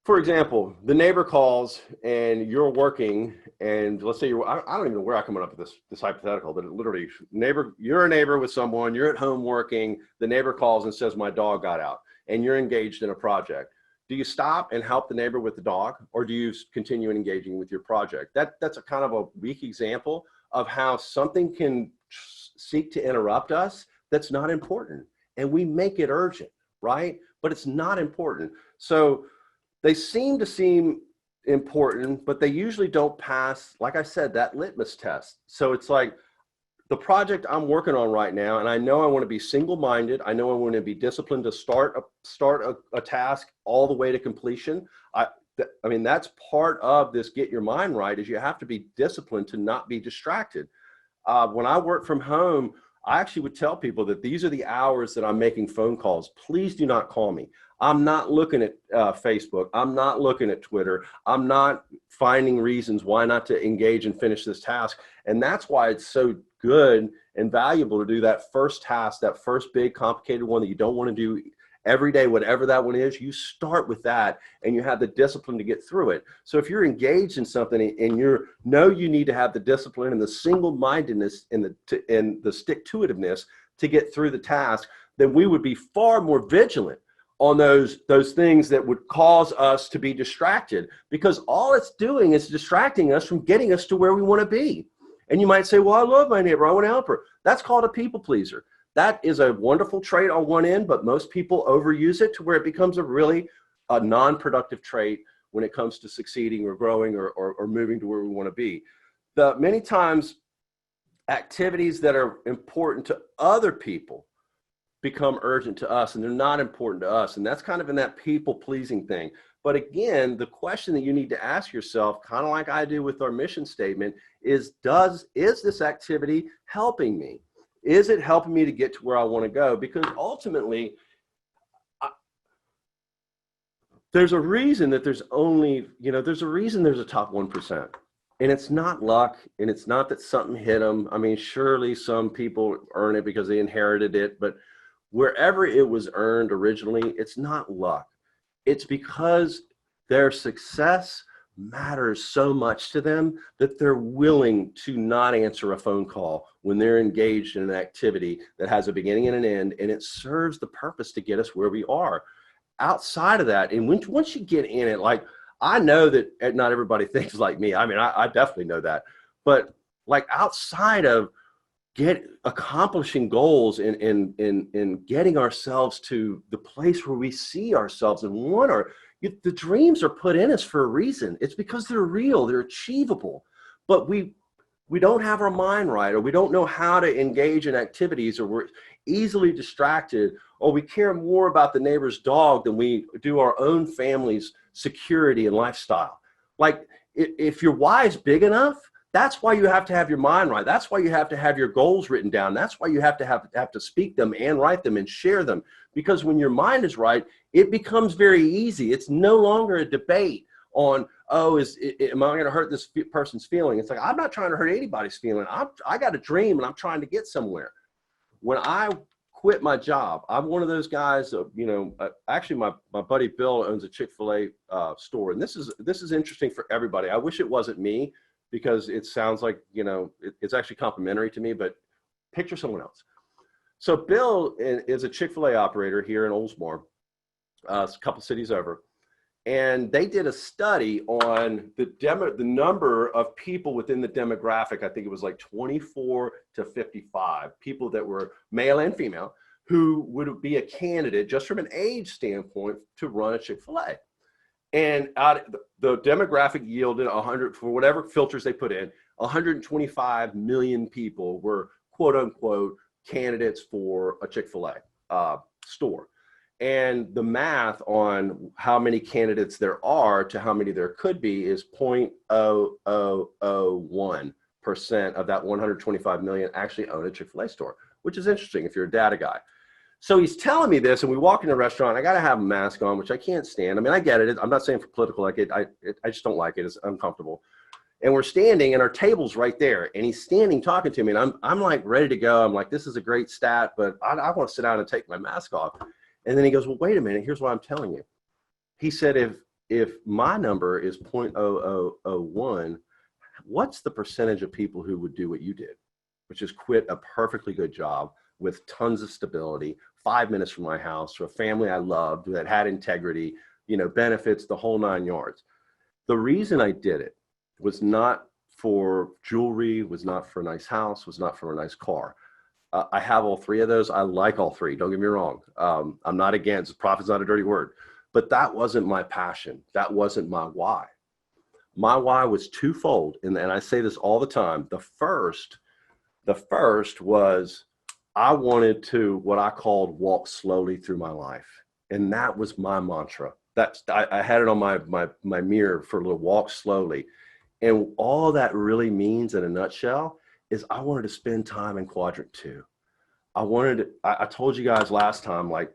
for example, the neighbor calls and you're working, and let's say I don't even know where I'm coming up with this hypothetical, but literally, you're a neighbor with someone, you're at home working, the neighbor calls and says, my dog got out, and you're engaged in a project. Do you stop and help the neighbor with the dog, or do you continue engaging with your project? That's a kind of a weak example of how something can seek to interrupt us that's not important, and we make it urgent, right? But it's not important. So they seem important, but they usually don't pass, like I said, that litmus test. So it's like the project I'm working on right now, and I know I want to be single-minded. I know I want to be disciplined to start a task all the way to completion. I mean, that's part of this get your mind right, is you have to be disciplined to not be distracted. When I work from home, I actually would tell people that these are the hours that I'm making phone calls. Please do not call me. I'm not looking at Facebook. I'm not looking at Twitter. I'm not finding reasons why not to engage and finish this task. And that's why it's so good and valuable to do that first task, that first big complicated one that you don't want to do every day, whatever that one is. You start with that and you have the discipline to get through it. So if you're engaged in something and you need to have the discipline and the single-mindedness and the stick-to-itiveness to get through the task, then we would be far more vigilant on those things that would cause us to be distracted, because all it's doing is distracting us from getting us to where we want to be. And you might say, well, I love my neighbor, I want to help her. That's called a people pleaser. That is a wonderful trait on one end, but most people overuse it to where it becomes a non-productive trait when it comes to succeeding or growing or moving to where we want to be. Many times, activities that are important to other people become urgent to us, and they're not important to us. And that's kind of in that people-pleasing thing. But again, the question that you need to ask yourself, kind of like I do with our mission statement, is this activity helping me? Is it helping me to get to where I want to go? Because ultimately, there's a reason that there's a top 1%. And it's not luck, and it's not that something hit them. I mean, surely some people earn it because they inherited it, but wherever it was earned originally, it's not luck. It's because their success matters so much to them that they're willing to not answer a phone call when they're engaged in an activity that has a beginning and an end, and it serves the purpose to get us where we are. Outside of that, and once you get in it, like, I know that not everybody thinks like me. I mean, I definitely know that. But like, outside of accomplishing goals and getting ourselves to the place where we see ourselves and the dreams are put in us for a reason. It's because they're real, they're achievable, but we don't have our mind right, or we don't know how to engage in activities, or we're easily distracted, or we care more about the neighbor's dog than we do our own family's security and lifestyle. Like, if your why is big enough, that's why you have to have your mind right. That's why you have to have your goals written down. That's why you have to speak them and write them and share them. Because when your mind is right, it becomes very easy. It's no longer a debate on, am I going to hurt this person's feeling? It's like, I'm not trying to hurt anybody's feeling. I got a dream and I'm trying to get somewhere. When I quit my job, I'm one of those guys, actually my buddy Bill owns a Chick-fil-A store. And this is interesting for everybody. I wish it wasn't me, because it sounds like, it's actually complimentary to me, but picture someone else. So Bill is a Chick-fil-A operator here in Oldsmar, a couple cities over. And they did a study on the number of people within the demographic. I think it was like 24 to 55 people that were male and female who would be a candidate, just from an age standpoint, to run a Chick-fil-A. And the demographic yielded 100, for whatever filters they put in, 125 million people were quote unquote candidates for a Chick-fil-A store. And the math on how many candidates there are to how many there could be is 0.0001% of that 125 million actually own a Chick-fil-A store, which is interesting if you're a data guy. So he's telling me this, and we walk in a restaurant. I got to have a mask on, which I can't stand. I mean, I get it. I'm not saying for political, like I just don't like it. It's uncomfortable. And we're standing, and our table's right there. And he's standing talking to me, and I'm like ready to go. I'm like, this is a great stat, but I want to sit down and take my mask off. And then he goes, well, wait a minute. Here's what I'm telling you. He said, if my number is 0.0001, what's the percentage of people who would do what you did, which is quit a perfectly good job with tons of stability, 5 minutes from my house, to a family I loved that had integrity, benefits, the whole 9 yards. The reason I did it was not for jewelry, was not for a nice house, was not for a nice car. I have all 3 of those. I like all 3. Don't get me wrong. I'm not against. Profit's not a dirty word. But that wasn't my passion. That wasn't my why. My why was twofold. And I say this all the time. The first was I wanted to, what I called, walk slowly through my life. And that was my mantra. I had it on my mirror for a little walk slowly. And all that really means in a nutshell is I wanted to spend time in Quadrant 2. I told you guys last time, I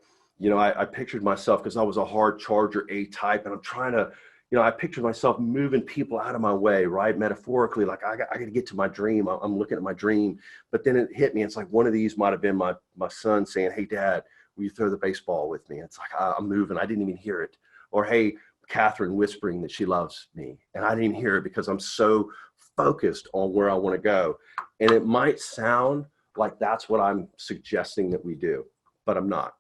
pictured myself, because I was a hard charger A type, and I'm trying to, I pictured myself moving people out of my way, right? Metaphorically, like I got to get to my dream. I'm looking at my dream, but then it hit me. It's like one of these might've been my son saying, hey dad, will you throw the baseball with me? It's like, I'm moving. I didn't even hear it. Or, hey, Catherine whispering that she loves me, and I didn't even hear it because I'm so focused on where I want to go. And it might sound like that's what I'm suggesting that we do, but I'm not.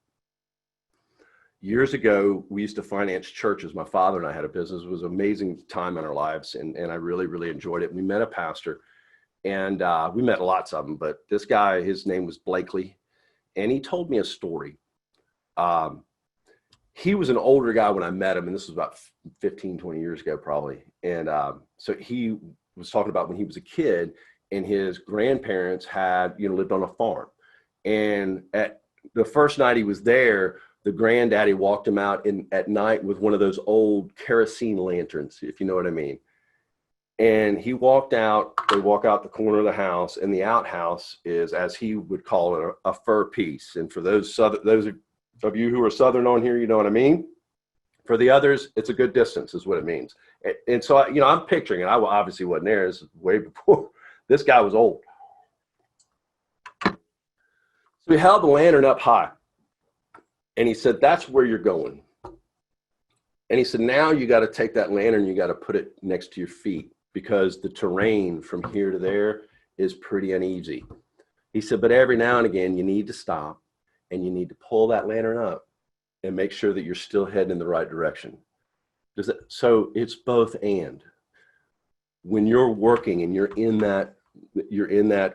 Years ago, we used to finance churches. My father and I had a business. It was an amazing time in our lives, and I really, really enjoyed it. We met a pastor, and we met lots of them, but this guy, his name was Blakely, and he told me a story. He was an older guy when I met him, and this was about 15, 20 years ago probably. And so he was talking about when he was a kid, and his grandparents had, lived on a farm. And at the first night he was there, the granddaddy walked him out at night with one of those old kerosene lanterns, if you know what I mean. And he walked out, they walk out the corner of the house, and the outhouse is, as he would call it, a fur piece. And for those of you who are Southern on here, you know what I mean? For the others, it's a good distance is what it means. And so, I'm picturing it. I obviously wasn't there. This is way before. This guy was old. So he held the lantern up high, and he said, that's where you're going. And he said, now you got to take that lantern, you got to put it next to your feet, because the terrain from here to there is pretty uneasy. He said, but every now and again, you need to stop, and you need to pull that lantern up and make sure that you're still heading in the right direction. So it's both and. When you're working and you're in that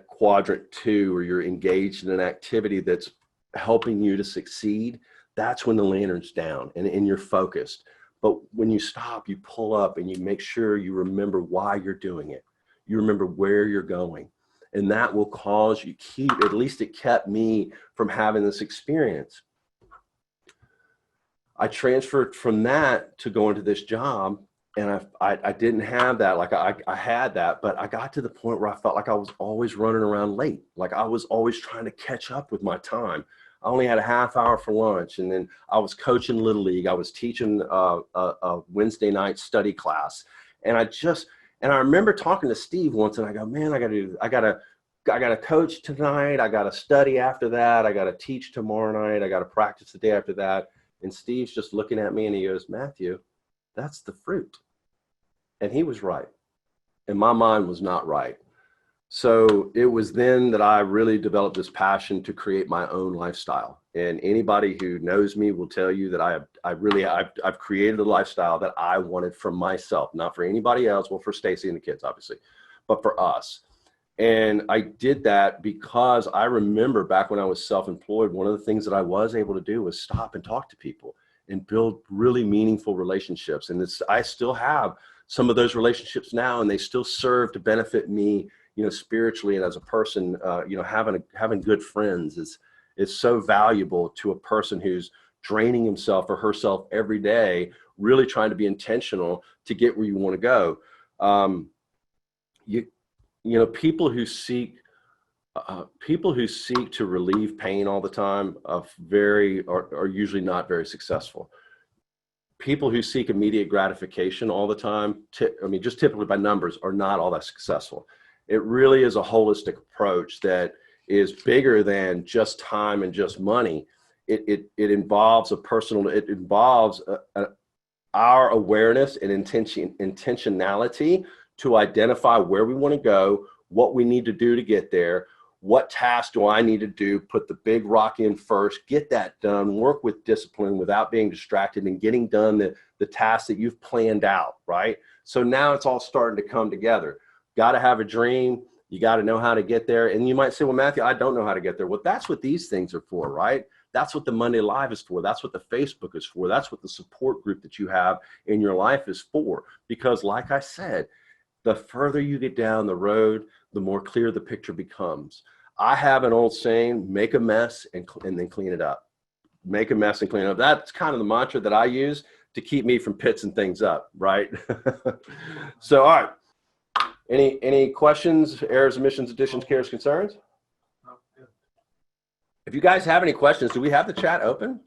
quadrant 2, or you're engaged in an activity that's helping you to succeed, that's when the lantern's down and you're focused. But when you stop, you pull up and you make sure you remember why you're doing it. You remember where you're going. And that will cause you at least it kept me from having this experience. I transferred from that to going to this job, and I didn't have that. Like I had that, but I got to the point where I felt like I was always running around late. Like I was always trying to catch up with my time. I only had a half hour for lunch, and then I was coaching Little League. I was teaching a Wednesday night study class, and I remember talking to Steve once, and I go, man, I gotta coach tonight. I gotta study after that. I gotta teach tomorrow night. I gotta practice the day after that. And Steve's just looking at me, and he goes, Matthew, that's the fruit. And he was right. And my mind was not right. So it was then that I really developed this passion to create my own lifestyle. And anybody who knows me will tell you that I've created a lifestyle that I wanted for myself, not for anybody else. Well, for Stacy and the kids, obviously, but for us. And I did that because I remember back when I was self-employed, one of the things that I was able to do was stop and talk to people and build really meaningful relationships. And I still have some of those relationships now, and they still serve to benefit me, spiritually and as a person. Having good friends is so valuable to a person who's draining himself or herself every day, really trying to be intentional to get where you want to go. People who seek to relieve pain all the time are usually not very successful. People who seek immediate gratification all the time, just typically by numbers, are not all that successful. It really is a holistic approach that is bigger than just time and just money. It involves our awareness and intentionality to identify where we want to go, what we need to do to get there, what task do I need to do, put the big rock in first, get that done, work with discipline without being distracted, and getting done the tasks that you've planned out, right? So now it's all starting to come together. Got to have a dream. You got to know how to get there. And you might say, well, Matthew, I don't know how to get there. Well, that's what these things are for, right? That's what the Monday Live is for. That's what the Facebook is for. That's what the support group that you have in your life is for. Because like I said, the further you get down the road, the more clear the picture becomes. I have an old saying, make a mess and then clean it up. Make a mess and clean it up. That's kind of the mantra that I use to keep me from pitsing things up, right? So, all right. Any questions, errors, omissions, additions, cares, concerns? Oh, good. If you guys have any questions, do we have the chat open?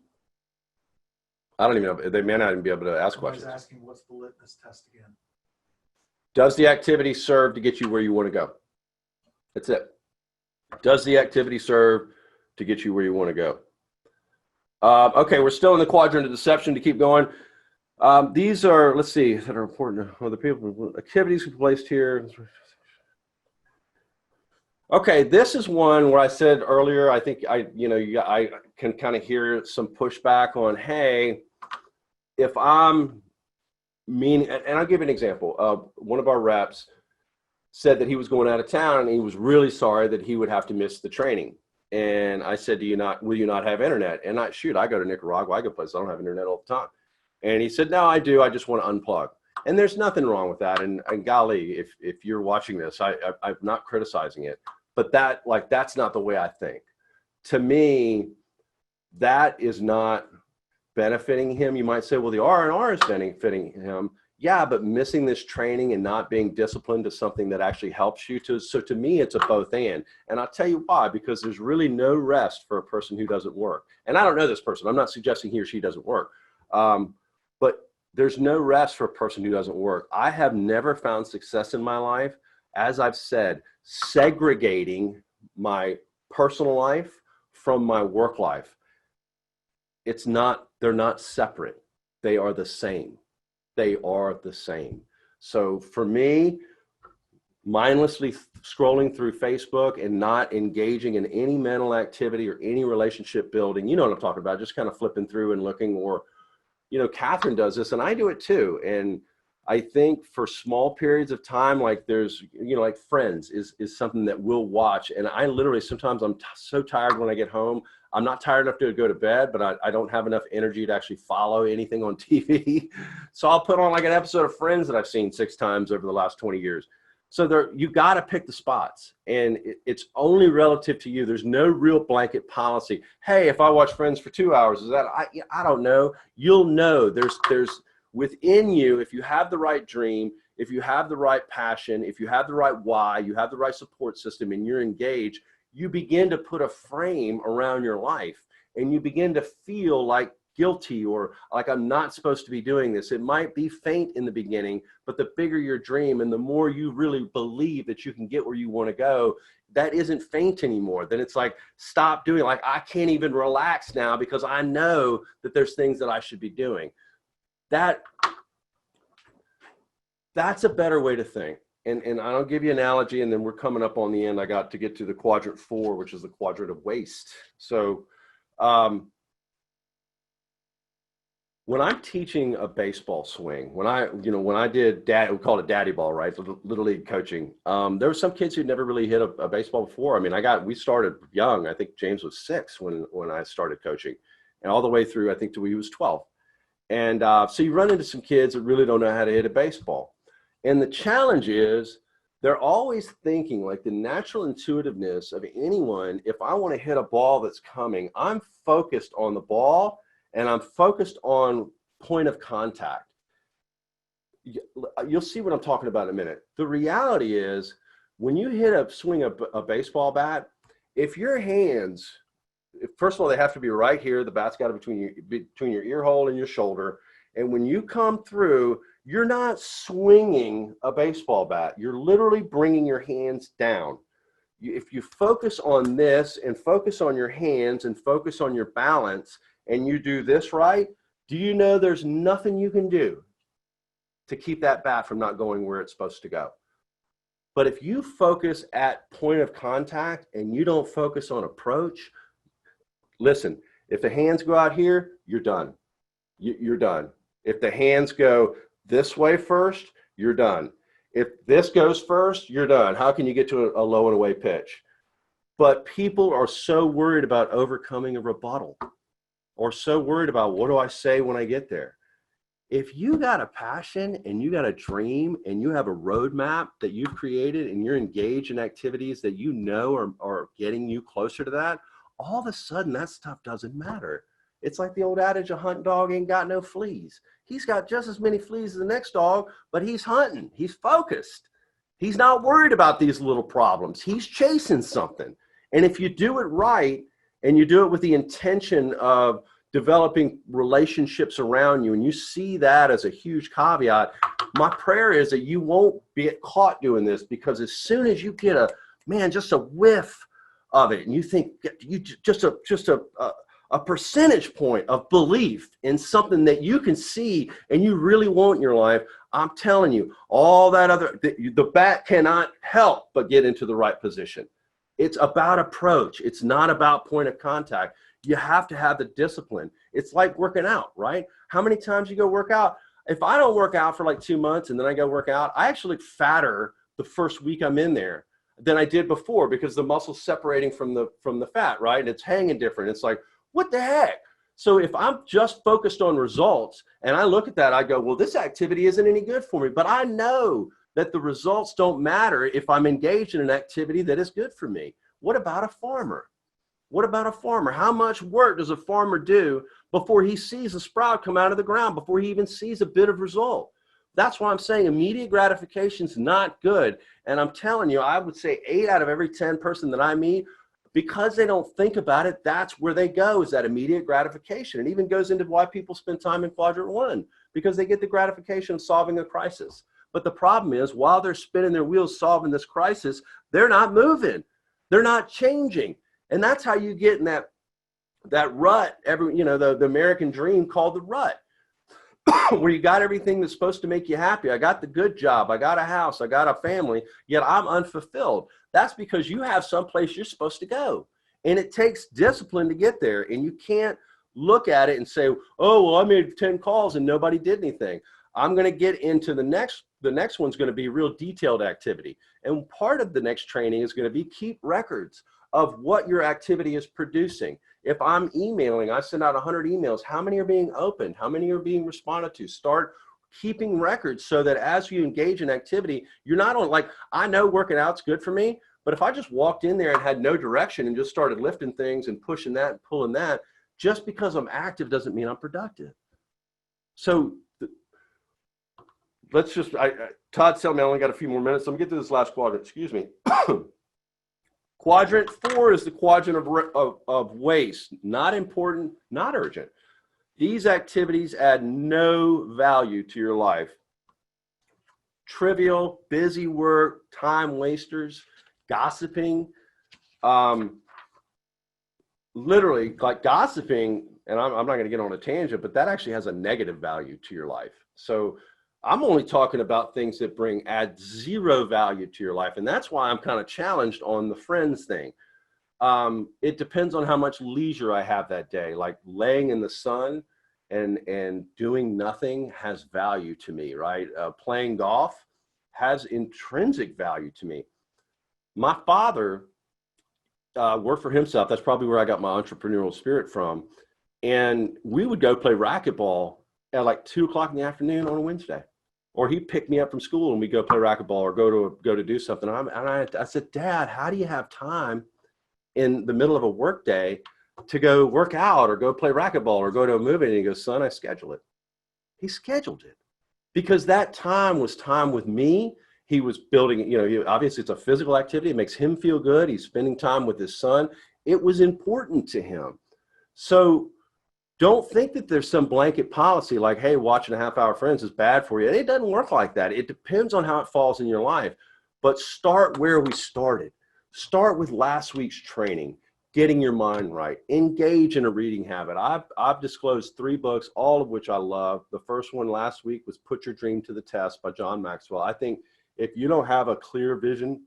I don't even know. They may not even be able to ask I was questions. asking, what's the litmus test again? Does the activity serve to get you where you want to go? That's it. Does the activity serve to get you where you want to go? Okay, we're still in the quadrant of deception to keep going. These are, let's see, that are important. The people, activities placed here. Okay, this is one where I said earlier, I think I can kind of hear some pushback on, hey, if I'm meaning, and I'll give you an example. One of our reps said that he was going out of town and he was really sorry that he would have to miss the training. And I said, will you not have internet? And I go to Nicaragua, I go places, I don't have internet all the time. And he said, no, I do. I just want to unplug. And there's nothing wrong with that. And golly, if you're watching this, I'm not criticizing it, but that's not the way I think. To me, that is not benefiting him. You might say, well, the R&R is benefiting him. Yeah, but missing this training and not being disciplined is something that actually helps you to. So to me, it's a both and. And I'll tell you why, because there's really no rest for a person who doesn't work. And I don't know this person. I'm not suggesting he or she doesn't work. But there's no rest for a person who doesn't work. I have never found success in my life, as I've said, segregating my personal life from my work life. They're not separate. They are the same. They are the same. So for me, mindlessly scrolling through Facebook and not engaging in any mental activity or any relationship building, you know what I'm talking about, just kind of flipping through and looking, or, Catherine does this and I do it too. And I think for small periods of time, like there's, like Friends is something that we'll watch. And I literally, sometimes I'm so tired when I get home. I'm not tired enough to go to bed, but I don't have enough energy to actually follow anything on TV. So I'll put on like an episode of Friends that I've seen 6 times over the last 20 years. So you got to pick the spots, and it's only relative to you. There's no real blanket policy. Hey, if I watch Friends for 2 hours, is that, I don't know. You'll know there's within you, if you have the right dream, if you have the right passion, if you have the right why, you have the right support system, and you're engaged, you begin to put a frame around your life, and you begin to feel like guilty or like I'm not supposed to be doing this. It might be faint in the beginning, but the bigger your dream and the more you really believe that you can get where you want to go, that isn't faint anymore. Then it's like, stop doing, like, I can't even relax now because I know that there's things that I should be doing. That's a better way to think. And I'll give you an analogy, and then we're coming up on the end. I got to get to the quadrant 4, which is the quadrant of waste. So when I'm teaching a baseball swing, when I did we called it daddy ball, right? Little league coaching. There were some kids who'd never really hit a baseball before. I mean, we started young. I think James was 6 when I started coaching, and all the way through, I think, till he was 12. And so you run into some kids that really don't know how to hit a baseball. And the challenge is they're always thinking, like, the natural intuitiveness of anyone, if I want to hit a ball that's coming, I'm focused on the ball and I'm focused on point of contact. You'll see what I'm talking about in a minute. The reality is when you swing a baseball bat, if your hands, first of all, they have to be right here. The bat's got to be between your ear hole and your shoulder. And when you come through, you're not swinging a baseball bat. You're literally bringing your hands down. If you focus on this and focus on your hands and focus on your balance and you do this right, do you know there's nothing you can do to keep that bat from not going where it's supposed to go? But if you focus at point of contact and you don't focus on approach, listen, if the hands go out here, you're done. You're done. If the hands go this way first, you're done. If this goes first, you're done. How can you get to a low and away pitch? But people are so worried about overcoming a rebuttal or so worried about what do I say when I get there. If you got a passion and you got a dream and you have a roadmap that you've created and you're engaged in activities that you know are getting you closer to that, all of a sudden that stuff doesn't matter. It's like the old adage, a hunting dog ain't got no fleas. He's got just as many fleas as the next dog, but he's hunting. He's focused. He's not worried about these little problems. He's chasing something. And if you do it right and you do it with the intention of developing relationships around you, and you see that as a huge caveat, my prayer is that you won't get caught doing this, because as soon as you get just a whiff of it, and you think you just a percentage point of belief in something that you can see and you really want in your life, I'm telling you, all that the bat cannot help but get into the right position. It's about approach. It's not about point of contact. You have to have the discipline. It's like working out, right? How many times you go work out? If I don't work out for like 2 months and then I go work out, I actually look fatter the first week I'm in there than I did before, because the muscle's separating from the fat, right? And it's hanging different. It's like, what the heck? So if I'm just focused on results and I look at that, I go, well, this activity isn't any good for me, but I know that the results don't matter if I'm engaged in an activity that is good for me. What about a farmer? What about a farmer? How much work does a farmer do before he sees a sprout come out of the ground, before he even sees a bit of result? That's why I'm saying immediate gratification is not good. And I'm telling you, I would say 8 out of every 10 person that I meet, because they don't think about it, that's where they go, is that immediate gratification. It even goes into why people spend time in Quadrant 1, because they get the gratification of solving a crisis. But the problem is, while they're spinning their wheels solving this crisis, they're not moving. They're not changing. And that's how you get in that rut, the American dream called the rut, where you got everything that's supposed to make you happy. I got the good job. I got a house. I got a family, yet I'm unfulfilled. That's because you have someplace you're supposed to go. And it takes discipline to get there. And you can't look at it and say, oh, well, I made 10 calls and nobody did anything. I'm going to get into the next one's going to be real detailed activity. And part of the next training is going to be keep records of what your activity is producing. If I'm emailing, I send out 100 emails. How many are being opened? How many are being responded to? Start keeping records so that as you engage in activity, you're not on, like, I know working out's good for me, but if I just walked in there and had no direction and just started lifting things and pushing that and pulling that, just because I'm active doesn't mean I'm productive. So let's just, Todd's telling me I only got a few more minutes. So I'm going to get to this last quadrant. Excuse me. Quadrant 4 is the quadrant of waste. Not important, not urgent. These activities add no value to your life. Trivial, busy work, time wasters, gossiping. Literally, like gossiping, and I'm not going to get on a tangent, but that actually has a negative value to your life. So I'm only talking about things that add zero value to your life. And that's why I'm kind of challenged on the friends thing. It depends on how much leisure I have that day. Like laying in the sun and doing nothing has value to me, right? Playing golf has intrinsic value to me. My father worked for himself. That's probably where I got my entrepreneurial spirit from. And we would go play racquetball at like 2 o'clock in the afternoon on a Wednesday. Or he'd pick me up from school and we go play racquetball or go to do something. I said, Dad, how do you have time in the middle of a work day to go work out or go play racquetball or go to a movie? And he goes, son, I schedule it. He scheduled it because that time was time with me. He was building, obviously it's a physical activity. It makes him feel good. He's spending time with his son. It was important to him. So don't think that there's some blanket policy like, hey, watching a half-hour Friends is bad for you. It doesn't work like that. It depends on how it falls in your life. But start where we started. Start with last week's training, getting your mind right. Engage in a reading habit. I've disclosed 3 books, all of which I love. The first one last week was Put Your Dream to the Test by John Maxwell. I think if you don't have a clear vision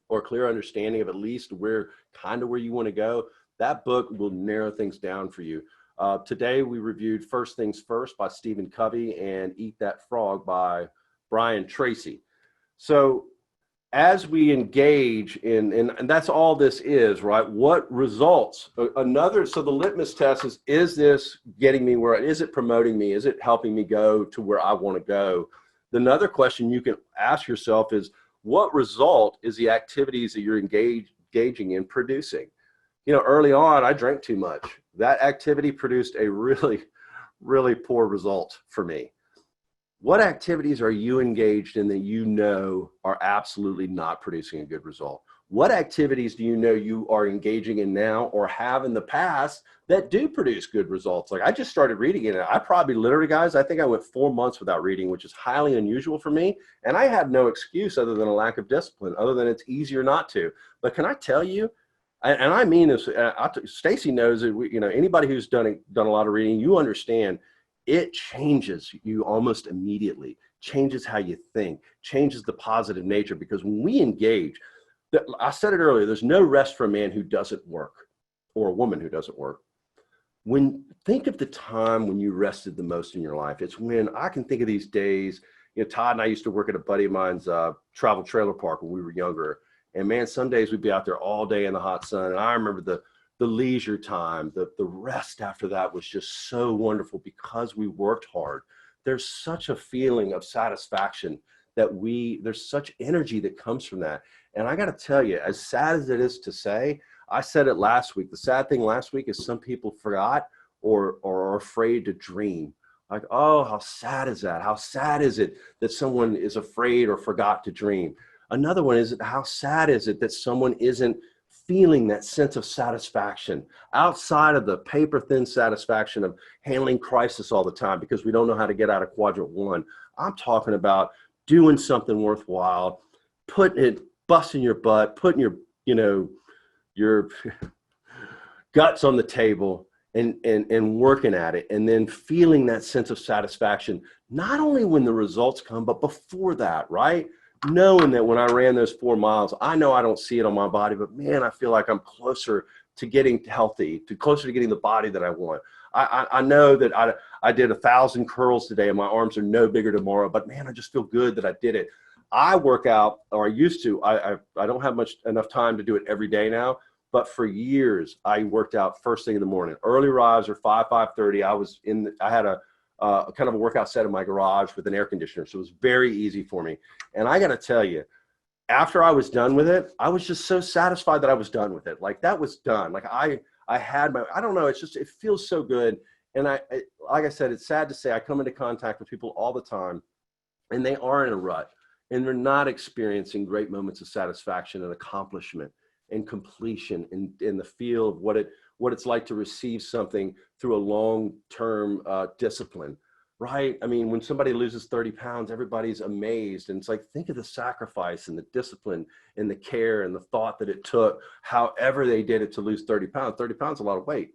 or clear understanding of at least where you want to go, that book will narrow things down for you. Today we reviewed First Things First by Stephen Covey and Eat That Frog by Brian Tracy. So as we engage and that's all this is, right? What results? So the litmus test is this getting me where, is it promoting me? Is it helping me go to where I want to go? Another question you can ask yourself is, what result is the activities that you're engaging in producing? Early on, I drank too much. That activity produced a really, really poor result for me. What activities are you engaged in that are absolutely not producing a good result? What activities do you are engaging in now or have in the past that do produce good results? Like I just started reading it. I probably literally, guys, I think I went 4 months without reading, which is highly unusual for me. And I have no excuse other than a lack of discipline, other than it's easier not to. But can I tell you, and I mean this, Stacy knows that anybody who's done a lot of reading, you understand it changes you almost immediately, changes how you think, changes the positive nature. Because when we engage, I said it earlier, there's no rest for a man who doesn't work or a woman who doesn't work. Think of the time when you rested the most in your life. It's when I can think of these days. Todd and I used to work at a buddy of mine's travel trailer park when we were younger. And man, some days we'd be out there all day in the hot sun. And I remember the leisure time, the rest after that was just so wonderful because we worked hard. There's such a feeling of satisfaction there's such energy that comes from that. And I got to tell you, as sad as it is to say, I said it last week. The sad thing last week is some people forgot or are afraid to dream. Like, oh, how sad is that? How sad is it that someone is afraid or forgot to dream? Another one is, how sad is it that someone isn't feeling that sense of satisfaction outside of the paper thin satisfaction of handling crisis all the time because we don't know how to get out of quadrant 1. I'm talking about doing something worthwhile, busting your butt, putting your guts on the table and working at it, and then feeling that sense of satisfaction, not only when the results come, but before that, right? Knowing that when I ran those 4 miles, I know I don't see it on my body, but man, I feel like I'm closer to getting healthy, closer to getting the body that I want. I know that I did 1,000 curls today and my arms are no bigger tomorrow, but man, I just feel good that I did it. I work out, or I used to. I don't have enough time to do it every day now, but for years I worked out first thing in the morning, early riser, 5:30. I had a kind of a workout set in my garage with an air conditioner, so it was very easy for me. And I got to tell you, after I was done with it, I was just so satisfied that I was done with it. Like that was done. Like I had I don't know, it feels so good. And like I said, it's sad to say I come into contact with people all the time and they are in a rut and they're not experiencing great moments of satisfaction and accomplishment and completion in the feel of what it's like to receive something through a long-term discipline, right? I mean, when somebody loses 30 pounds, everybody's amazed. And it's like, think of the sacrifice and the discipline and the care and the thought that it took, however they did it to lose 30 pounds. 30 pounds is a lot of weight.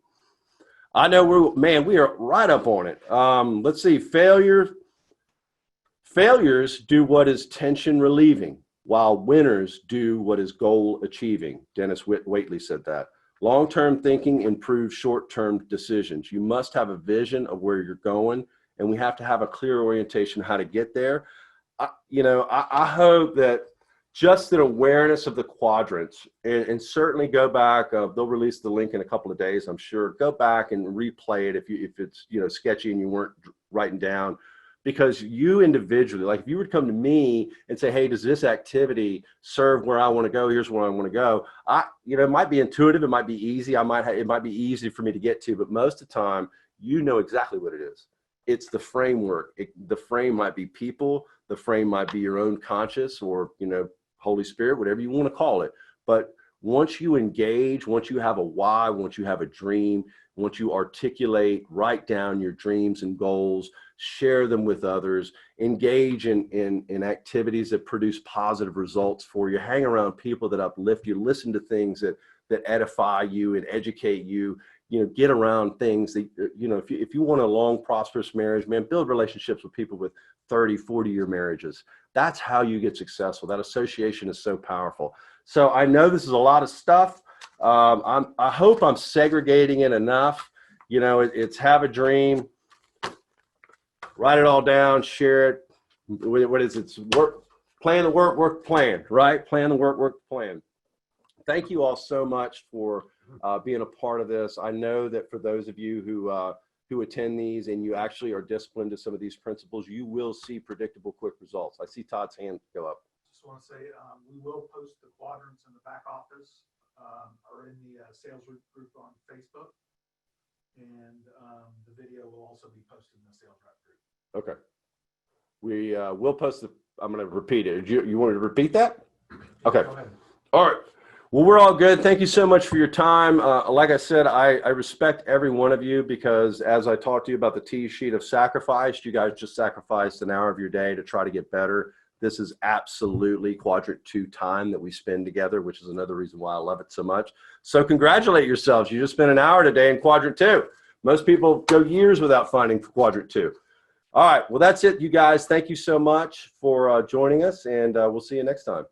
I know we are right up on it. Let's see, failures do what is tension relieving, while winners do what is goal achieving. Dennis Waitley said that. Long-term thinking improves short-term decisions. You must have a vision of where you're going, and we have to have a clear orientation how to get there. I hope that just an awareness of the quadrants, and certainly go back. They'll release the link in a couple of days, I'm sure. Go back and replay it if it's sketchy and you weren't writing down, because you individually, like if you would come to me and say, hey, does this activity serve where I want to go? Here's where I want to go. It might be intuitive. It might be easy. It might be easy for me to get to, but most of the time, you know exactly what it is. It's the framework. The frame might be people. The frame might be your own conscious or, Holy Spirit, whatever you want to call it. But once you engage, once you have a why, once you have a dream, once you articulate, write down your dreams and goals, share them with others, engage in activities that produce positive results for you, hang around people that uplift you, listen to things that edify you and educate you, get around things that, if you want a long, prosperous marriage, man, build relationships with people with 30, 40-year marriages. That's how you get successful. That association is so powerful. So I know this is a lot of stuff. I hope I'm segregating it enough. It's have a dream, write it all down, share it. What is it? It's work, plan the work, plan, right? Plan the work, plan. Thank you all so much for being a part of this. I know that for those of you who attend these and you actually are disciplined to some of these principles, you will see predictable, quick results. I see Todd's hand go up. Just want to say, we will post the quadrants in the back office or in the sales group on Facebook. And the video will also be posted in the sales rep group. Okay. We will post I'm going to repeat it. You want to repeat that? Okay. Go ahead. All right. Well, we're all good. Thank you so much for your time. Like I said, I respect every one of you because as I talked to you about the T sheet of sacrifice, you guys just sacrificed an hour of your day to try to get better. This is absolutely quadrant 2 time that we spend together, which is another reason why I love it so much. So congratulate yourselves. You just spent an hour today in quadrant 2. Most people go years without finding quadrant 2. All right. Well, that's it, you guys. Thank you so much for joining us, and we'll see you next time.